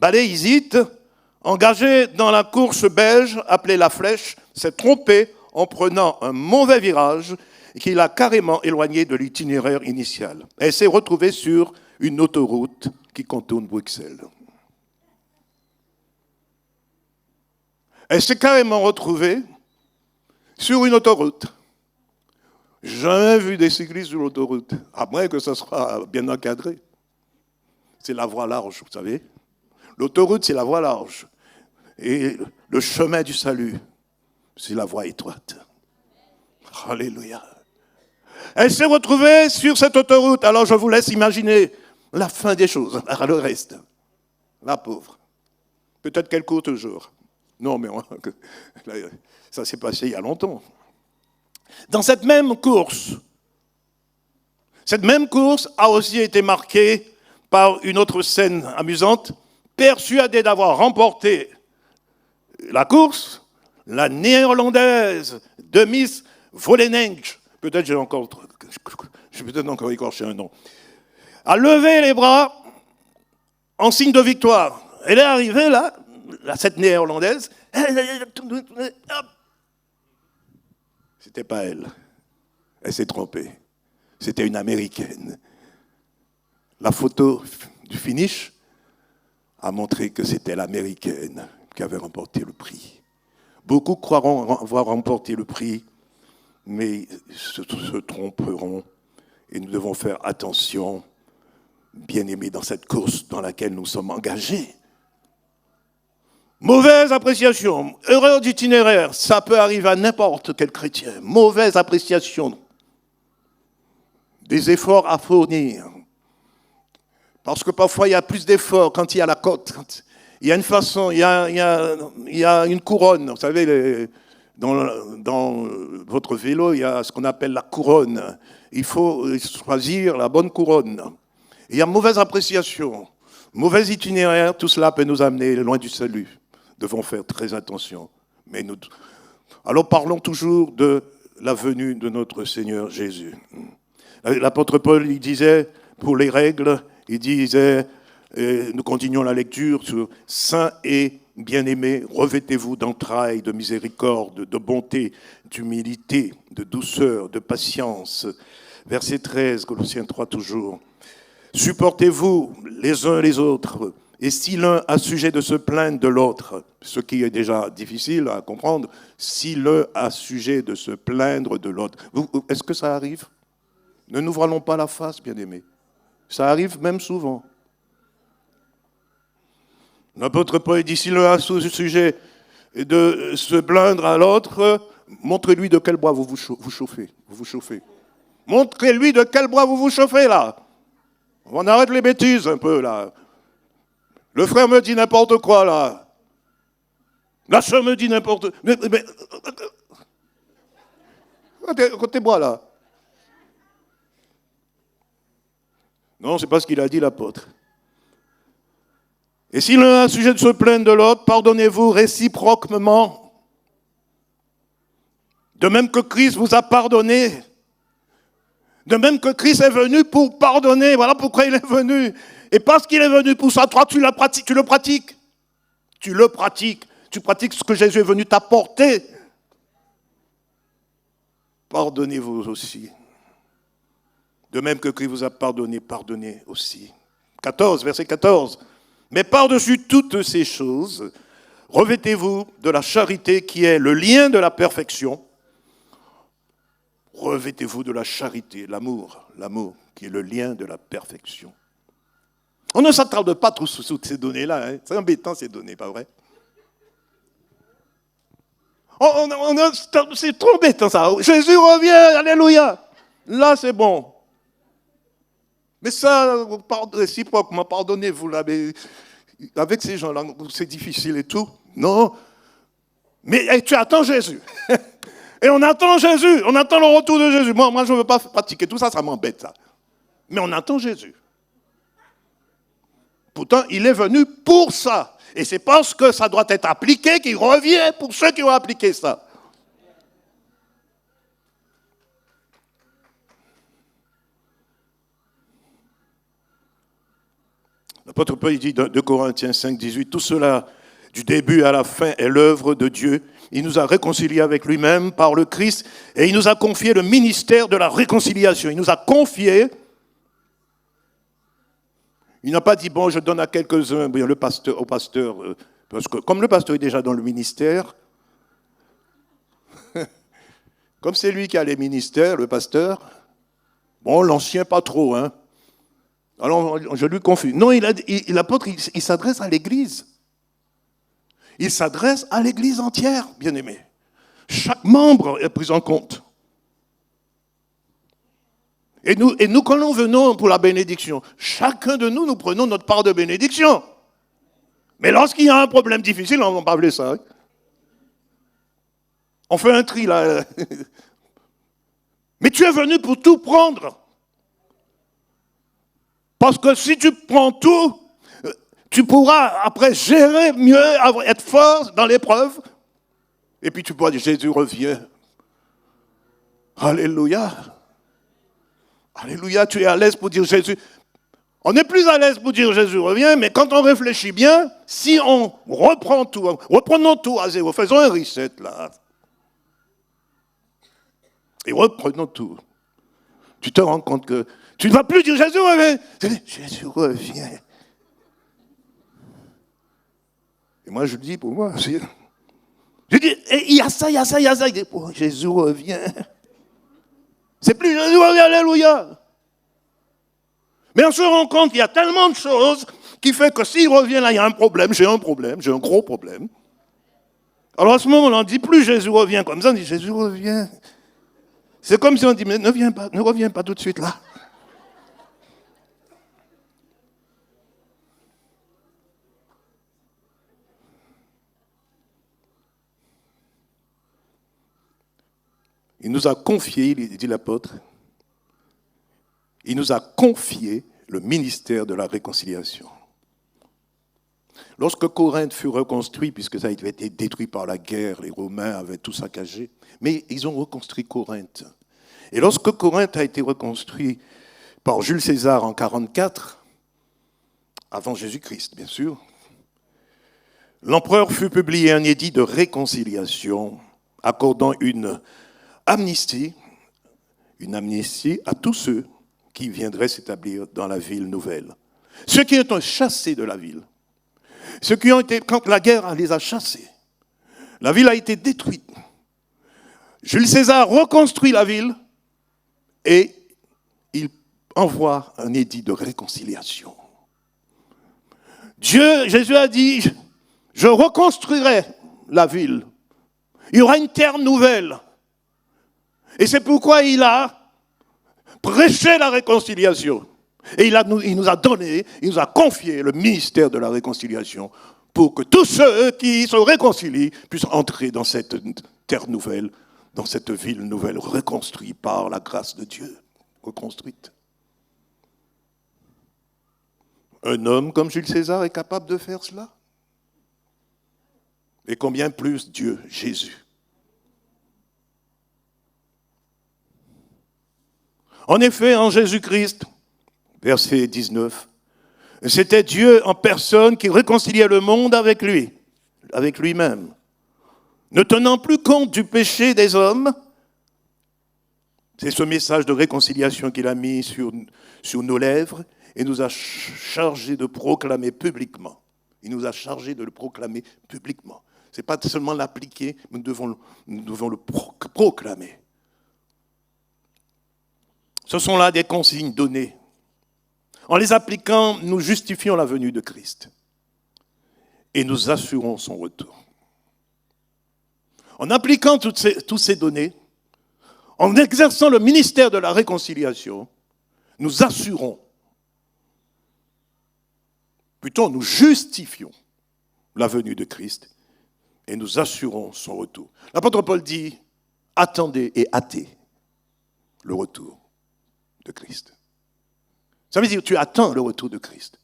Baleizit, engagée dans la course belge appelée la Flèche, s'est trompée en prenant un mauvais virage qui l'a carrément éloignée de l'itinéraire initial. Elle s'est retrouvée sur une autoroute qui contourne Bruxelles. Elle s'est carrément retrouvée sur une autoroute. Jamais vu des cyclistes sur l'autoroute, à moins que ça soit bien encadré. C'est la voie large, vous savez. L'autoroute, c'est la voie large. Et le chemin du salut, c'est la voie étroite. Alléluia. Elle s'est retrouvée sur cette autoroute. Alors je vous laisse imaginer la fin des choses, le reste. La pauvre. Peut-être qu'elle court toujours. Non, mais ça s'est passé il y a longtemps. Dans cette même course a aussi été marquée par une autre scène amusante. Persuadée d'avoir remporté la course, la néerlandaise Demis Vollenensch, peut-être j'ai peut-être encore écorché un nom, a levé les bras en signe de victoire. Elle est arrivée là, cette néerlandaise, c'était pas elle. Elle s'est trompée. C'était une américaine. La photo du finish a montré que c'était l'américaine qui avait remporté le prix. Beaucoup croiront avoir remporté le prix, mais se tromperont. Et nous devons faire attention, bien-aimés, dans cette course dans laquelle nous sommes engagés. Mauvaise appréciation, erreur d'itinéraire, ça peut arriver à n'importe quel chrétien. Mauvaise appréciation des efforts à fournir. Parce que parfois, il y a plus d'efforts quand il y a la côte. Il y a une façon, il y a une couronne. Vous savez, dans votre vélo, il y a ce qu'on appelle la couronne. Il faut choisir la bonne couronne. Il y a mauvaise appréciation, mauvais itinéraire, tout cela peut nous amener loin du salut. Nous devons faire très attention. Alors parlons toujours de la venue de notre Seigneur Jésus. L'apôtre Paul, il disait, pour les règles, il disait, nous continuons la lecture sur « Saints et bien-aimés, revêtez-vous d'entrailles, de miséricorde, de bonté, d'humilité, de douceur, de patience. » Verset 13, Colossiens 3 toujours. « Supportez-vous les uns les autres, et si l'un a sujet de se plaindre de l'autre, ce qui est déjà difficile à comprendre, si l'un a sujet de se plaindre de l'autre. » Est-ce que ça arrive? Ne nous voilons pas la face, bien-aimés. Ça arrive même souvent. L'apôtre Paul dit, si l'un a sujet de se plaindre à l'autre, montrez-lui de quel bois vous chauffez. Montrez-lui de quel bois vous chauffez, là. On arrête les bêtises un peu, là. Le frère me dit n'importe quoi, là. La sœur me dit n'importe quoi. Mais côté bois, là. Non, c'est pas ce qu'il a dit, l'apôtre. Et si l'un a sujet de se plaindre de l'autre, pardonnez-vous réciproquement. De même que Christ vous a pardonné. De même que Christ est venu pour pardonner. Voilà pourquoi il est venu. Et parce qu'il est venu pour ça, toi, tu le pratiques. Tu le pratiques. Tu pratiques ce que Jésus est venu t'apporter. Pardonnez-vous aussi. De même que Christ vous a pardonné, pardonnez aussi. 14, verset 14. Mais par-dessus toutes ces choses, revêtez-vous de la charité qui est le lien de la perfection. Revêtez-vous de la charité, l'amour qui est le lien de la perfection. On ne s'attarde pas trop sur ces données-là. Hein. C'est embêtant ces données, pas vrai? C'est trop embêtant ça. Jésus revient, alléluia. Là, c'est bon. Mais ça, réciproquement, pardonnez-vous là, mais avec ces gens-là, c'est difficile et tout. Non. Mais tu attends Jésus. Et on attend Jésus, on attend le retour de Jésus. Moi je ne veux pas pratiquer tout ça, ça m'embête ça. Mais on attend Jésus. Pourtant, il est venu pour ça. Et c'est parce que ça doit être appliqué qu'il revient pour ceux qui ont appliqué ça. L'apôtre Paul dit de Corinthiens 5, 18, tout cela, du début à la fin, est l'œuvre de Dieu. Il nous a réconciliés avec lui-même par le Christ et il nous a confié le ministère de la réconciliation. Il nous a confié. Il n'a pas dit, bon, je donne à quelques-uns, au pasteur, parce que comme le pasteur est déjà dans le ministère, comme c'est lui qui a les ministères, le pasteur, bon, l'ancien pas trop, hein. Alors, je lui confie. Non, l'apôtre, il s'adresse à l'Église. Il s'adresse à l'Église entière, bien-aimé. Chaque membre est pris en compte. Et nous, quand nous venons pour la bénédiction, chacun de nous prenons notre part de bénédiction. Mais lorsqu'il y a un problème difficile, on ne va pas appeler ça. Hein. On fait un tri, là. Mais tu es venu pour tout prendre. Parce que si tu prends tout, tu pourras après gérer mieux, être fort dans l'épreuve. Et puis tu pourras dire, Jésus revient. Alléluia. Alléluia, tu es à l'aise pour dire Jésus. On est plus à l'aise pour dire Jésus revient, mais quand on réfléchit bien, si on reprend tout, reprenons tout à zéro, faisons un reset là. Et reprenons tout. Tu te rends compte que tu ne vas plus dire Jésus revient. Jésus revient. Et moi je dis pour moi, je dis, il y a ça, il y a ça, il y a ça. Il dit, oh, Jésus revient. C'est plus Jésus revient, alléluia. Mais on se rend compte qu'il y a tellement de choses qui fait que s'il revient là, il y a un problème, j'ai un gros problème. Alors à ce moment, on dit plus Jésus revient comme ça, on dit Jésus revient. C'est comme si on dit, mais ne reviens pas tout de suite là. Il nous a confié, dit l'apôtre, il nous a confié le ministère de la réconciliation. Lorsque Corinthe fut reconstruit, puisque ça avait été détruit par la guerre, les Romains avaient tout saccagé, mais ils ont reconstruit Corinthe. Et lorsque Corinthe a été reconstruit par Jules César en 44, avant Jésus-Christ, bien sûr, l'empereur fut publié un édit de réconciliation accordant une amnistie à tous ceux qui viendraient s'établir dans la ville nouvelle. Ceux qui ont été chassés de la ville. Ceux qui ont été, quand la guerre les a chassés, la ville a été détruite. Jules César reconstruit la ville et il envoie un édit de réconciliation. Jésus a dit, je reconstruirai la ville. Il y aura une terre nouvelle. Et c'est pourquoi il a prêché la réconciliation. Et il nous a donné, il nous a confié le ministère de la réconciliation pour que tous ceux qui se réconcilient puissent entrer dans cette terre nouvelle, dans cette ville nouvelle, reconstruite par la grâce de Dieu. Reconstruite. Un homme comme Jules César est capable de faire cela? Et combien plus Dieu, Jésus? En effet, en Jésus-Christ, verset 19, c'était Dieu en personne qui réconciliait le monde avec lui, avec lui-même. Ne tenant plus compte du péché des hommes, c'est ce message de réconciliation qu'il a mis sur nos lèvres et nous a chargé de proclamer publiquement. Il nous a chargé de le proclamer publiquement. Ce n'est pas seulement l'appliquer, mais nous devons le proclamer. Ce sont là des consignes données. En les appliquant, nous justifions la venue de Christ et nous assurons son retour. En appliquant toutes ces données, en exerçant le ministère de la réconciliation, nous assurons, plutôt nous justifions la venue de Christ et nous assurons son retour. L'apôtre Paul dit attendez et hâtez le retour de Christ. Ça veut dire que tu attends le retour de Christ.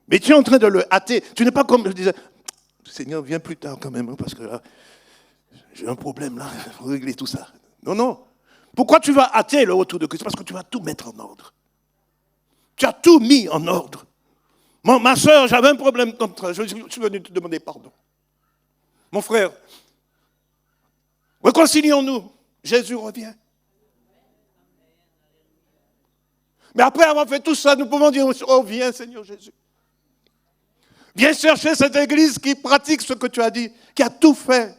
Mais tu es en train de le hâter. Tu n'es pas comme je disais, Seigneur, viens plus tard quand même, hein, parce que là, j'ai un problème là, il faut régler tout ça. Non, non. Pourquoi tu vas hâter le retour de Christ? Parce que tu vas tout mettre en ordre. Tu as tout mis en ordre. Ma soeur, j'avais un problème contre elle. Je suis venu te demander pardon. Mon frère, réconcilions-nous. Jésus revient. Mais après avoir fait tout ça, nous pouvons dire, oh viens Seigneur Jésus. Viens chercher cette église qui pratique ce que tu as dit, qui a tout fait.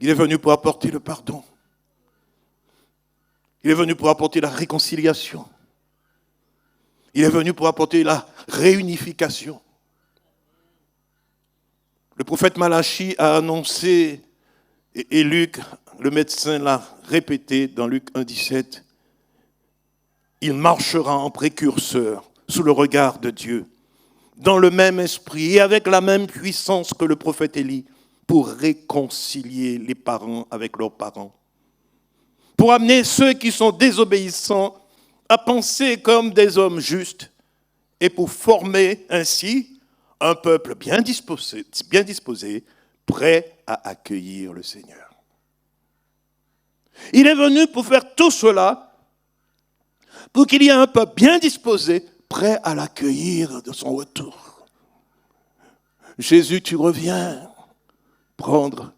Il est venu pour apporter le pardon. Il est venu pour apporter la réconciliation. Il est venu pour apporter la réunification. Le prophète Malachie a annoncé, et Luc, le médecin, l'a répété dans Luc 1,17, il marchera en précurseur sous le regard de Dieu, dans le même esprit et avec la même puissance que le prophète Élie, pour réconcilier les parents avec leurs parents, pour amener ceux qui sont désobéissants à penser comme des hommes justes et pour former ainsi un peuple bien disposé, prêt à accueillir le Seigneur. Il est venu pour faire tout cela, pour qu'il y ait un peuple bien disposé, prêt à l'accueillir de son retour. Jésus, tu reviens prendre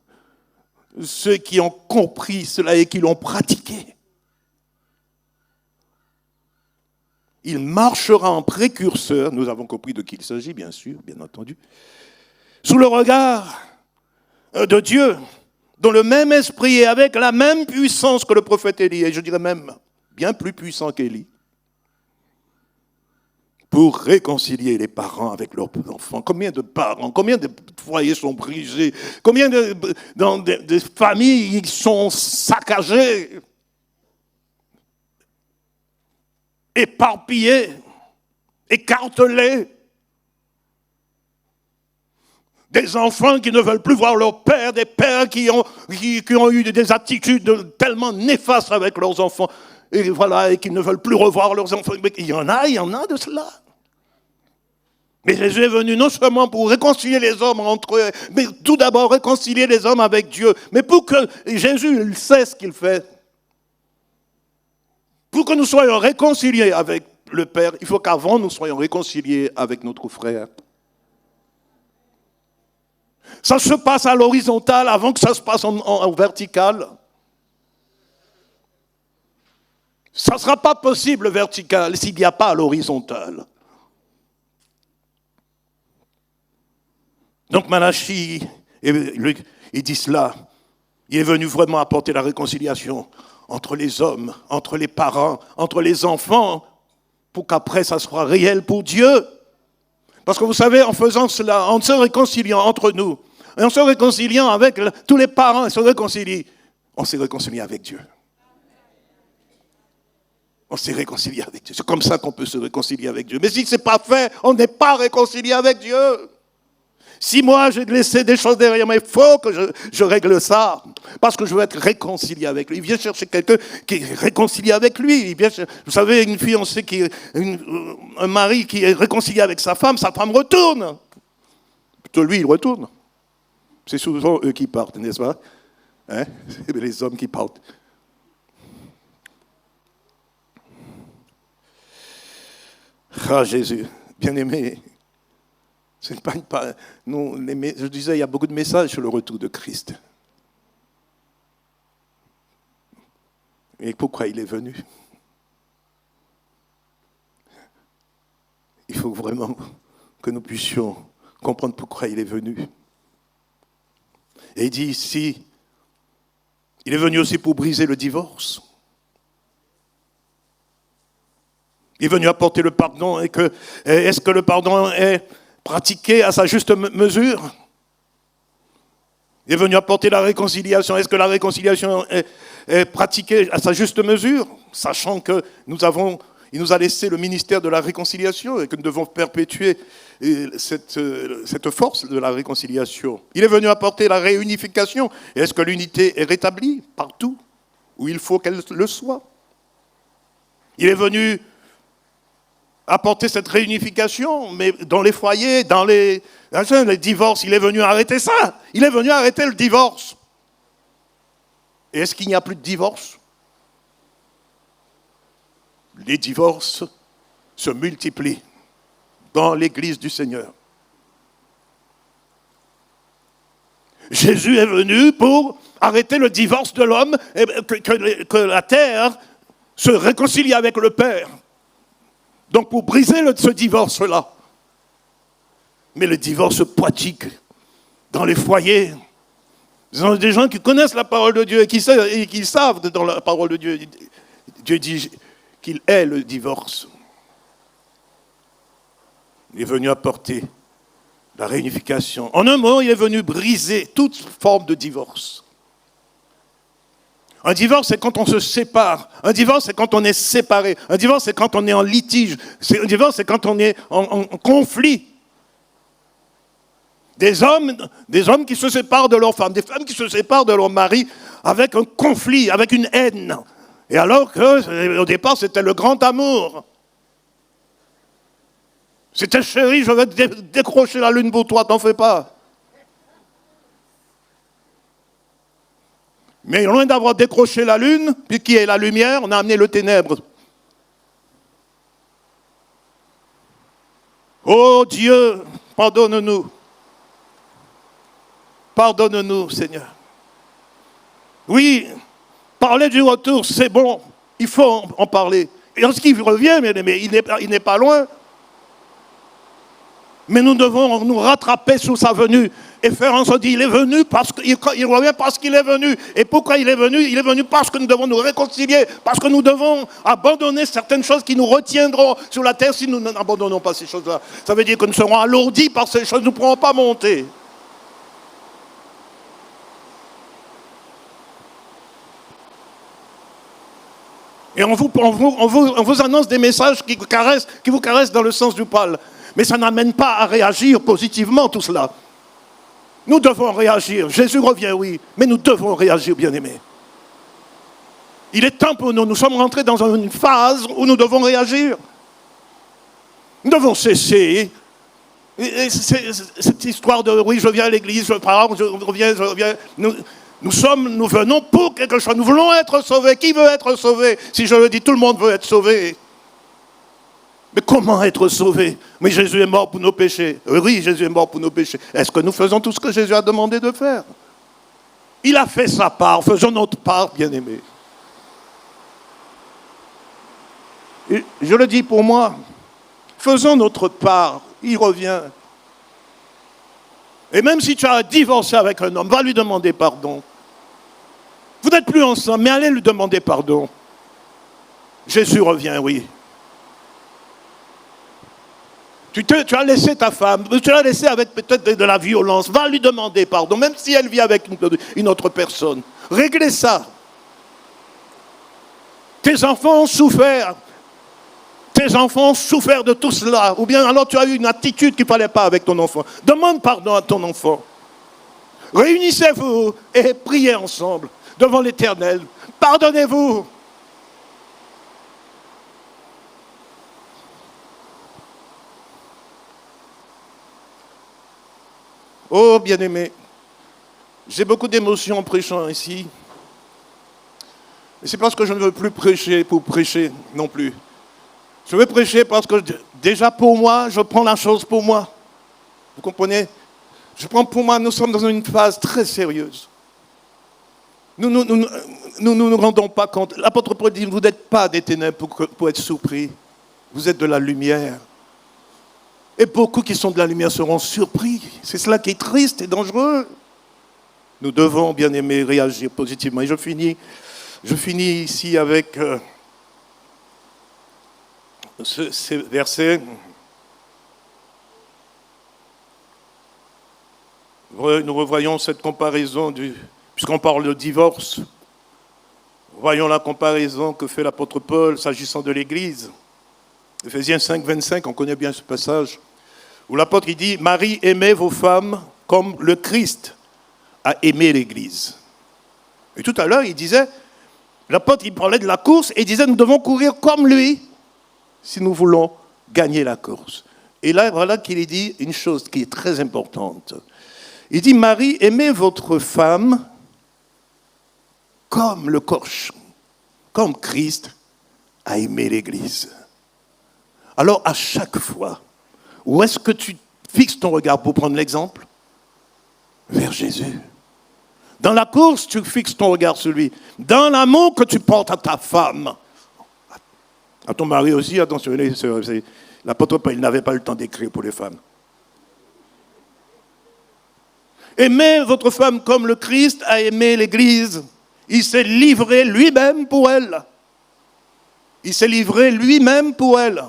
ceux qui ont compris cela et qui l'ont pratiqué. Il marchera en précurseur, nous avons compris de qui il s'agit, bien sûr, bien entendu, sous le regard de Dieu, dans le même esprit et avec la même puissance que le prophète Élie, et je dirais même bien plus puissant qu'Élie, pour réconcilier les parents avec leurs enfants. Combien de parents, combien de foyers sont brisés, combien de familles sont saccagées, éparpillées, écartelées. Des enfants qui ne veulent plus voir leur père, des pères qui ont eu des attitudes tellement néfastes avec leurs enfants, et voilà, et qui ne veulent plus revoir leurs enfants. Mais il y en a de cela. Mais Jésus est venu non seulement pour réconcilier les hommes entre eux, mais tout d'abord réconcilier les hommes avec Dieu. Mais pour que Jésus il sait ce qu'il fait, pour que nous soyons réconciliés avec le Père, il faut qu'avant nous soyons réconciliés avec notre frère. Ça se passe à l'horizontale avant que ça se passe en vertical. Ça ne sera pas possible vertical s'il n'y a pas à l'horizontale. Donc Malachie, il dit cela. Il est venu vraiment apporter la réconciliation entre les hommes, entre les parents, entre les enfants, pour qu'après ça soit réel pour Dieu. Parce que vous savez, en faisant cela, en se réconciliant entre nous, et en se réconciliant avec tous les parents, on s'est réconcilié avec Dieu. On s'est réconcilié avec Dieu. C'est comme ça qu'on peut se réconcilier avec Dieu. Mais si ce n'est pas fait, on n'est pas réconcilié avec Dieu. Si moi j'ai laissé des choses derrière moi, il faut que je règle ça. Parce que je veux être réconcilié avec lui. Il vient chercher quelqu'un qui est réconcilié avec lui. Vous savez, une fiancée, un mari qui est réconcilié avec sa femme retourne. Plutôt lui, il retourne. C'est souvent eux qui partent, n'est-ce pas? C'est les hommes qui partent. Ah Jésus, bien-aimé. Je disais, il y a beaucoup de messages sur le retour de Christ. Et pourquoi il est venu? Il faut vraiment que nous puissions comprendre pourquoi il est venu. Et il dit ici, il est venu aussi pour briser le divorce. Il est venu apporter le pardon. Est-ce que le pardon est pratiqué à sa juste mesure? Il est venu apporter la réconciliation. Est-ce que la réconciliation est pratiquée à sa juste mesure? Sachant que Il nous a laissé le ministère de la réconciliation et que nous devons perpétuer cette force de la réconciliation. Il est venu apporter la réunification. Et est-ce que l'unité est rétablie partout où il faut qu'elle le soit? Il est venu apporter cette réunification, mais dans les foyers, dans les divorces, il est venu arrêter ça. Il est venu arrêter le divorce. Et est-ce qu'il n'y a plus de divorce? Les divorces se multiplient dans l'Église du Seigneur. Jésus est venu pour arrêter le divorce de l'homme et que la terre se réconcilie avec le Père. Donc pour briser ce divorce-là. Mais le divorce pratique dans les foyers. Il y a des gens qui connaissent la parole de Dieu et qui savent dans la parole de Dieu. Dieu dit qu'il est le divorce. Il est venu apporter la réunification. En un mot, il est venu briser toute forme de divorce. Un divorce, c'est quand on se sépare. Un divorce, c'est quand on est séparé. Un divorce, c'est quand on est en litige. Un divorce, c'est quand on est en conflit. Des hommes qui se séparent de leur femme, des femmes qui se séparent de leur mari avec un conflit, avec une haine. Et alors qu'au départ, c'était le grand amour. C'était chérie, je vais décrocher la lune pour toi, t'en fais pas. Mais loin d'avoir décroché la lune, puis qui est la lumière, on a amené le ténèbre. Oh Dieu, pardonne-nous. Pardonne-nous, Seigneur. Oui, parler du retour, c'est bon. Il faut en parler. Et lorsqu'il revient, mais il n'est pas loin. Mais nous devons nous rattraper sur sa venue et faire en sorte qu'il est venu parce qu'il revient parce qu'il est venu. Et pourquoi il est venu? Il est venu parce que nous devons nous réconcilier, parce que nous devons abandonner certaines choses qui nous retiendront sur la terre si nous n'abandonnons pas ces choses-là. Ça veut dire que nous serons alourdis par ces choses, nous ne pourrons pas monter. Et on vous annonce des messages qui vous caressent dans le sens du poil. Mais ça n'amène pas à réagir positivement tout cela. Nous devons réagir. Jésus revient, oui, mais nous devons réagir, bien-aimés. Il est temps pour nous. Nous sommes rentrés dans une phase où nous devons réagir. Nous devons cesser. Et cette histoire de, oui, je viens à l'église, je parle, je reviens. Nous venons pour quelque chose. Nous voulons être sauvés. Qui veut être sauvé? Si je le dis, tout le monde veut être sauvé. Mais comment être sauvé? Mais Jésus est mort pour nos péchés. Oui, Jésus est mort pour nos péchés. Est-ce que nous faisons tout ce que Jésus a demandé de faire? Il a fait sa part. Faisons notre part, bien-aimés. Et je le dis pour moi. Faisons notre part. Il revient. Et même si tu as divorcé avec un homme, va lui demander pardon. Vous n'êtes plus ensemble, mais allez lui demander pardon. Jésus revient, oui. Tu as laissé ta femme, tu l'as laissé avec peut-être de la violence. Va lui demander pardon, même si elle vit avec une autre personne. Réglez ça. Tes enfants ont souffert. Tes enfants ont souffert de tout cela. Ou bien alors tu as eu une attitude qu'il ne fallait pas avec ton enfant. Demande pardon à ton enfant. Réunissez-vous et priez ensemble devant l'Éternel. Pardonnez-vous. Oh, bien-aimé, j'ai beaucoup d'émotions en prêchant ici. Et c'est parce que je ne veux plus prêcher pour prêcher non plus. Je veux prêcher parce que déjà pour moi, je prends la chose pour moi. Vous comprenez? Je prends pour moi, nous sommes dans une phase très sérieuse. Nous nous rendons pas compte. L'apôtre Paul dit, vous n'êtes pas des ténèbres pour être surpris. Vous êtes de la lumière. Et beaucoup qui sont de la lumière seront surpris. C'est cela qui est triste et dangereux. Nous devons, bien aimés, réagir positivement. Et je finis ici avec ces versets. Nous revoyons cette comparaison, puisqu'on parle de divorce. Voyons la comparaison que fait l'apôtre Paul s'agissant de l'Église. Éphésiens 5, 25, on connaît bien ce passage, où l'apôtre il dit « Marie, aimez vos femmes comme le Christ a aimé l'Église. » Et tout à l'heure, il disait, l'apôtre il parlait de la course et il disait « Nous devons courir comme lui si nous voulons gagner la course. » Et là, voilà qu'il dit une chose qui est très importante. Il dit « Marie, aimez votre femme comme le corps, comme Christ a aimé l'Église. » Alors, à chaque fois, où est-ce que tu fixes ton regard pour prendre l'exemple? Vers Jésus. Dans la course, tu fixes ton regard sur lui. Dans l'amour que tu portes à ta femme, à ton mari aussi, attention, l'apôtre Paul n'avait pas le temps d'écrire pour les femmes. Aimez votre femme comme le Christ a aimé l'Église. Il s'est livré lui-même pour elle. Il s'est livré lui-même pour elle.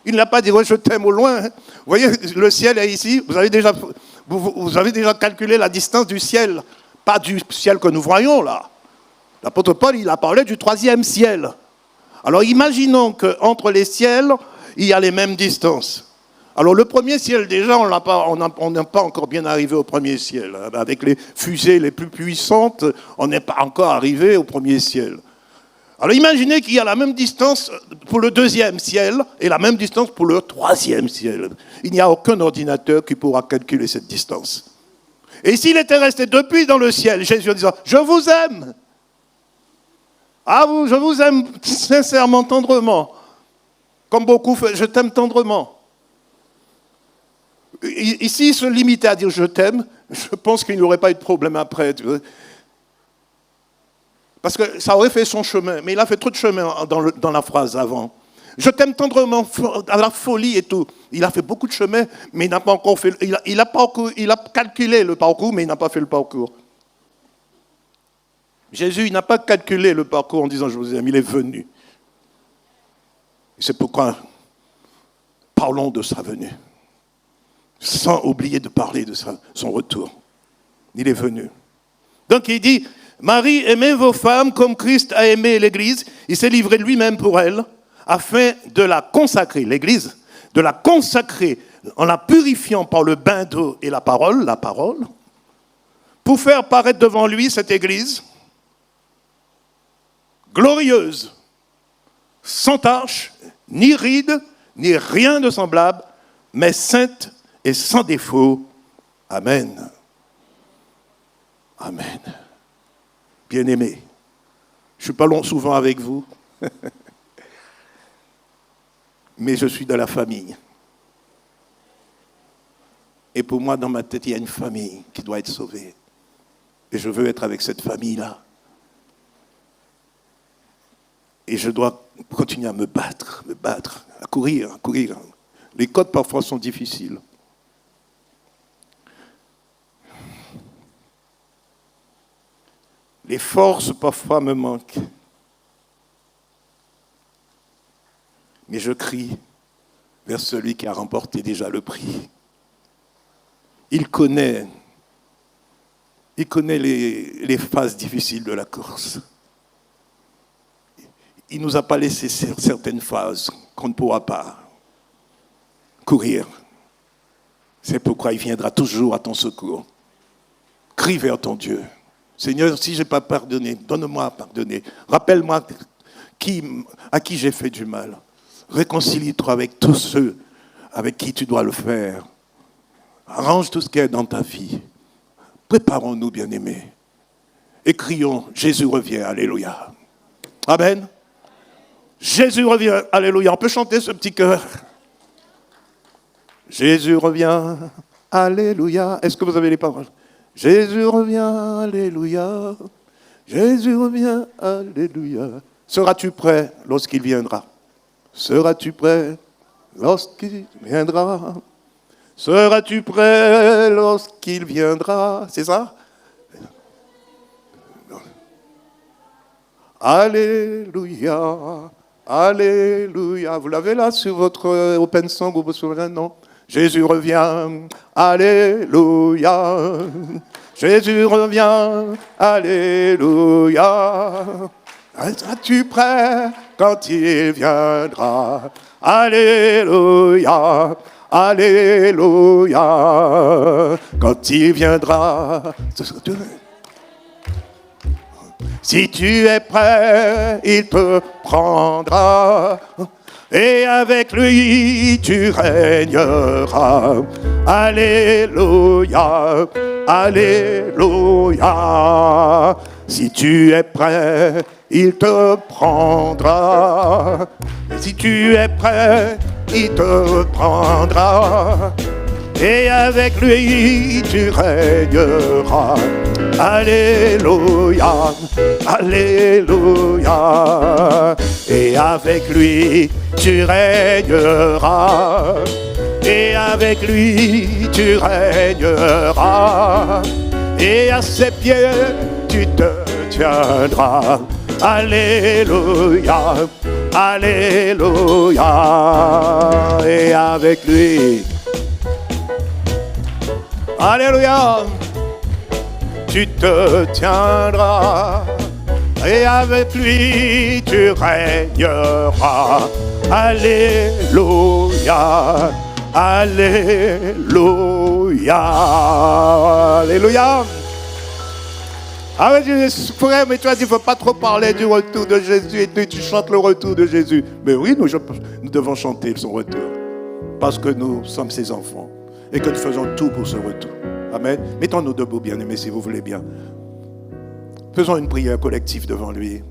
Il ne l'a pas dit, ouais, je t'aime au loin. Vous voyez, le ciel est ici. Vous avez déjà calculé la distance du ciel. Pas du ciel que nous voyons là. L'apôtre Paul, il a parlé du 3e ciel. Alors imaginons qu'entre les ciels, il y a les mêmes distances. Alors le premier ciel, déjà, on n'est pas encore bien arrivé au premier ciel. Avec les fusées les plus puissantes, on n'est pas encore arrivé au premier ciel. Alors imaginez qu'il y a la même distance pour le 2e ciel et la même distance pour le 3e ciel. Il n'y a aucun ordinateur qui pourra calculer cette distance. Et s'il était resté depuis dans le ciel, Jésus en disant « Je vous aime ». Ah, je vous aime sincèrement, tendrement. Comme beaucoup font, je t'aime tendrement. Ici, il se limitait à dire « Je t'aime », je pense qu'il n'y aurait pas eu de problème après. Tu vois. Parce que ça aurait fait son chemin, mais il a fait trop de chemin dans la phrase avant. Je t'aime tendrement, à la folie et tout. Il a fait beaucoup de chemin, mais il n'a pas encore fait. Il a calculé le parcours, mais il n'a pas fait le parcours. Jésus, il n'a pas calculé le parcours en disant je vous aime, il est venu. Et c'est pourquoi parlons de sa venue, sans oublier de parler de son retour. Il est venu. Donc il dit, Marie, aimez vos femmes comme Christ a aimé l'Église. Il s'est livré lui-même pour elle, afin de la consacrer, l'Église, de la consacrer en la purifiant par le bain d'eau et la parole, pour faire paraître devant lui cette Église glorieuse, sans tache, ni ride, ni rien de semblable, mais sainte et sans défaut. Amen. Amen. Bien-aimés, je ne suis pas long souvent avec vous, mais je suis de la famille. Et pour moi, dans ma tête, il y a une famille qui doit être sauvée. Et je veux être avec cette famille-là. Et je dois continuer à me battre, à courir. Les codes parfois sont difficiles. Les forces parfois me manquent. Mais je crie vers celui qui a remporté déjà le prix. Il connaît les phases difficiles de la course. Il ne nous a pas laissé certaines phases qu'on ne pourra pas courir. C'est pourquoi il viendra toujours à ton secours. Crie vers ton Dieu. Seigneur, si je n'ai pas pardonné, donne-moi à pardonner. Rappelle-moi à qui j'ai fait du mal. Réconcilie-toi avec tous ceux avec qui tu dois le faire. Arrange tout ce qui est dans ta vie. Préparons-nous, bien-aimés. Et crions, Jésus revient, alléluia. Amen. Jésus revient, alléluia. On peut chanter ce petit chœur. Jésus revient, alléluia. Est-ce que vous avez les paroles? Jésus revient, alléluia. Jésus revient, alléluia. Seras-tu prêt lorsqu'il viendra? Seras-tu prêt lorsqu'il viendra? Seras-tu prêt lorsqu'il viendra? C'est ça? Alléluia, alléluia. Vous l'avez là sur votre Open Song, vous vous souvenez, non? Jésus revient, alléluia. Jésus revient, alléluia. Seras-tu prêt quand il viendra? Alléluia, Alléluia, quand il viendra. Si tu es prêt, il te prendra. Et avec lui, tu régneras. Alléluia, Alléluia. Si tu es prêt, il te prendra. Et si tu es prêt, il te prendra. Et avec lui, tu régneras. Alléluia, Alléluia. Et avec lui, tu régneras. Et avec lui, tu régneras. Et à ses pieds, tu te tiendras. Alléluia, Alléluia. Et avec lui, Alléluia, tu te tiendras. Et avec lui, tu régneras. Alléluia, Alléluia, Alléluia. Ah ouais, frère, mais tu as dit, il ne faut pas trop parler du retour de Jésus et tu chantes le retour de Jésus. Mais oui, nous devons chanter son retour parce que nous sommes ses enfants et que nous faisons tout pour ce retour. Amen. Mettons-nous debout, bien-aimés, si vous voulez bien. Faisons une prière collective devant lui.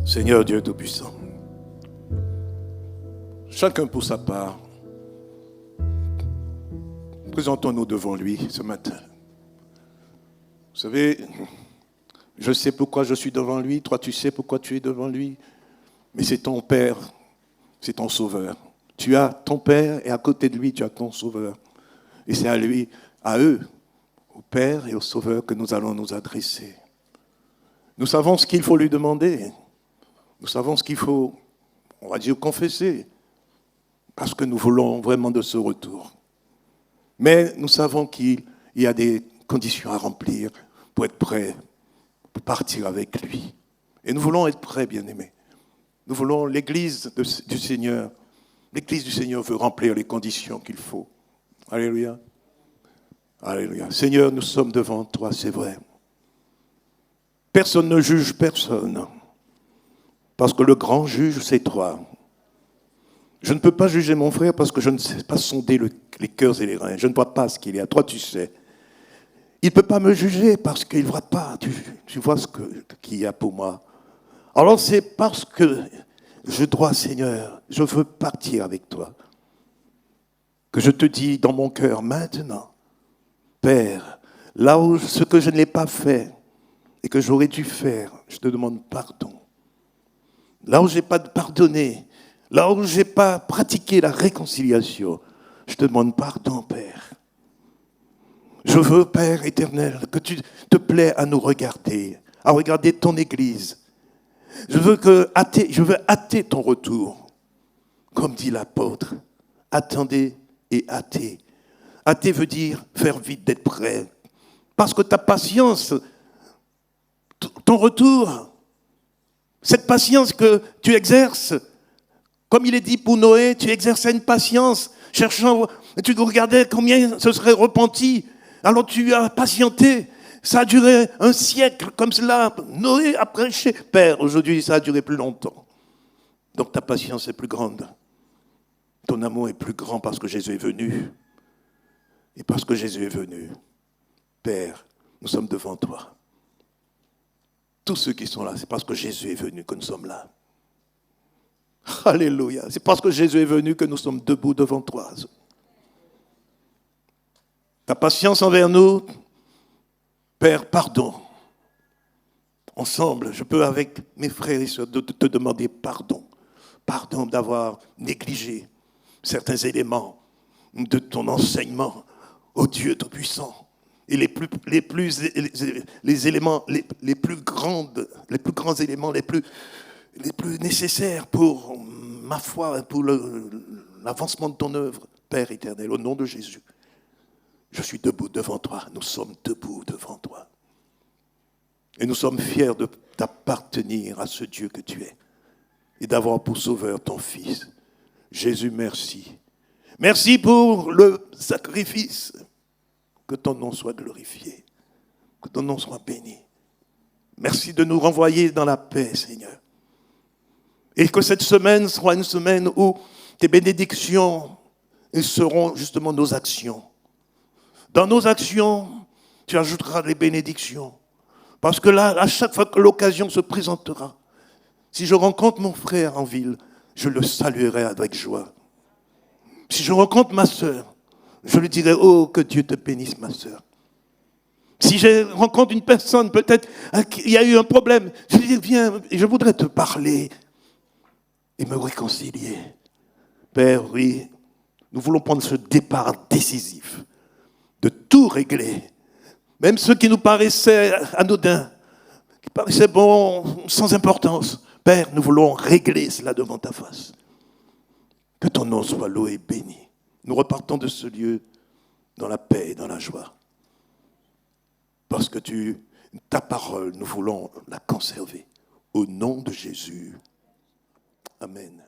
Seigneur Dieu Tout-Puissant, chacun pour sa part, présentons-nous devant lui ce matin. Vous savez, je sais pourquoi je suis devant lui, toi tu sais pourquoi tu es devant lui, mais c'est ton Père, c'est ton Sauveur. Tu as ton Père et à côté de lui, tu as ton Sauveur. Et c'est à lui, à eux, au Père et au Sauveur que nous allons nous adresser. Nous savons ce qu'il faut lui demander. Nous savons ce qu'il faut, on va dire, confesser. Parce que nous voulons vraiment de ce retour. Mais nous savons qu'il y a des conditions à remplir pour être prêts, pour partir avec lui. Et nous voulons être prêts, bien-aimés. Nous voulons l'Église du Seigneur. L'Église du Seigneur veut remplir les conditions qu'il faut. Alléluia. Alléluia. Seigneur, nous sommes devant toi, c'est vrai. Personne ne juge personne. Parce que le grand juge, c'est toi. Je ne peux pas juger mon frère parce que je ne sais pas sonder les cœurs et les reins. Je ne vois pas ce qu'il y a. Toi, tu sais. Il ne peut pas me juger parce qu'il ne voit pas. Tu vois ce qu'il y a pour moi. Alors c'est parce que je dois, Seigneur, je veux partir avec toi, que je te dis dans mon cœur maintenant, Père, là où ce que je ne l'ai pas fait et que j'aurais dû faire, je te demande pardon. Là où je n'ai pas pardonné, là où je n'ai pas pratiqué la réconciliation, je te demande pardon, Père. Je veux, Père éternel, que tu te plaies à nous regarder, à regarder ton Église. Je veux hâter ton retour. Comme dit l'apôtre, attendez et hâtez. Hâter veut dire faire vite, d'être prêt. Parce que ta patience, ton retour, cette patience que tu exerces, comme il est dit pour Noé, tu exerçais une patience, cherchant, tu regardais combien ce serait repenti. Alors tu as patienté. Ça a duré un siècle comme cela. Noé a prêché. Père, aujourd'hui, ça a duré plus longtemps. Donc ta patience est plus grande. Ton amour est plus grand parce que Jésus est venu. Et parce que Jésus est venu, Père, nous sommes devant toi. Tous ceux qui sont là, c'est parce que Jésus est venu que nous sommes là. Alléluia. C'est parce que Jésus est venu que nous sommes debout devant toi. Ta patience envers nous, Père, pardon. Ensemble, je peux avec mes frères et sœurs te demander pardon. Pardon d'avoir négligé certains éléments de ton enseignement, ô Dieu Tout-Puissant. Et les plus grands éléments, les plus nécessaires pour ma foi, pour l'avancement de ton œuvre, Père éternel, au nom de Jésus. Je suis debout devant toi, nous sommes debout devant toi. Et nous sommes fiers d'appartenir à ce Dieu que tu es. et d'avoir pour sauveur ton Fils. Jésus, merci. Merci pour le sacrifice. Que ton nom soit glorifié, que ton nom soit béni. Merci de nous renvoyer dans la paix, Seigneur. Et que cette semaine soit une semaine où tes bénédictions seront justement nos actions. Dans nos actions, tu ajouteras les bénédictions. Parce que là, à chaque fois que l'occasion se présentera, si je rencontre mon frère en ville, je le saluerai avec joie. Si je rencontre ma sœur, je lui dirai, oh, que Dieu te bénisse, ma sœur. Si je rencontre une personne, peut-être qu'il y a eu un problème, je lui dis, viens, je voudrais te parler et me réconcilier. Père, oui, nous voulons prendre ce départ décisif de tout régler. Même ceux qui nous paraissaient anodins, qui paraissaient bons, sans importance. Père, nous voulons régler cela devant ta face. Que ton nom soit loué et béni. Nous repartons de ce lieu dans la paix et dans la joie. Parce que ta parole, nous voulons la conserver. Au nom de Jésus. Amen.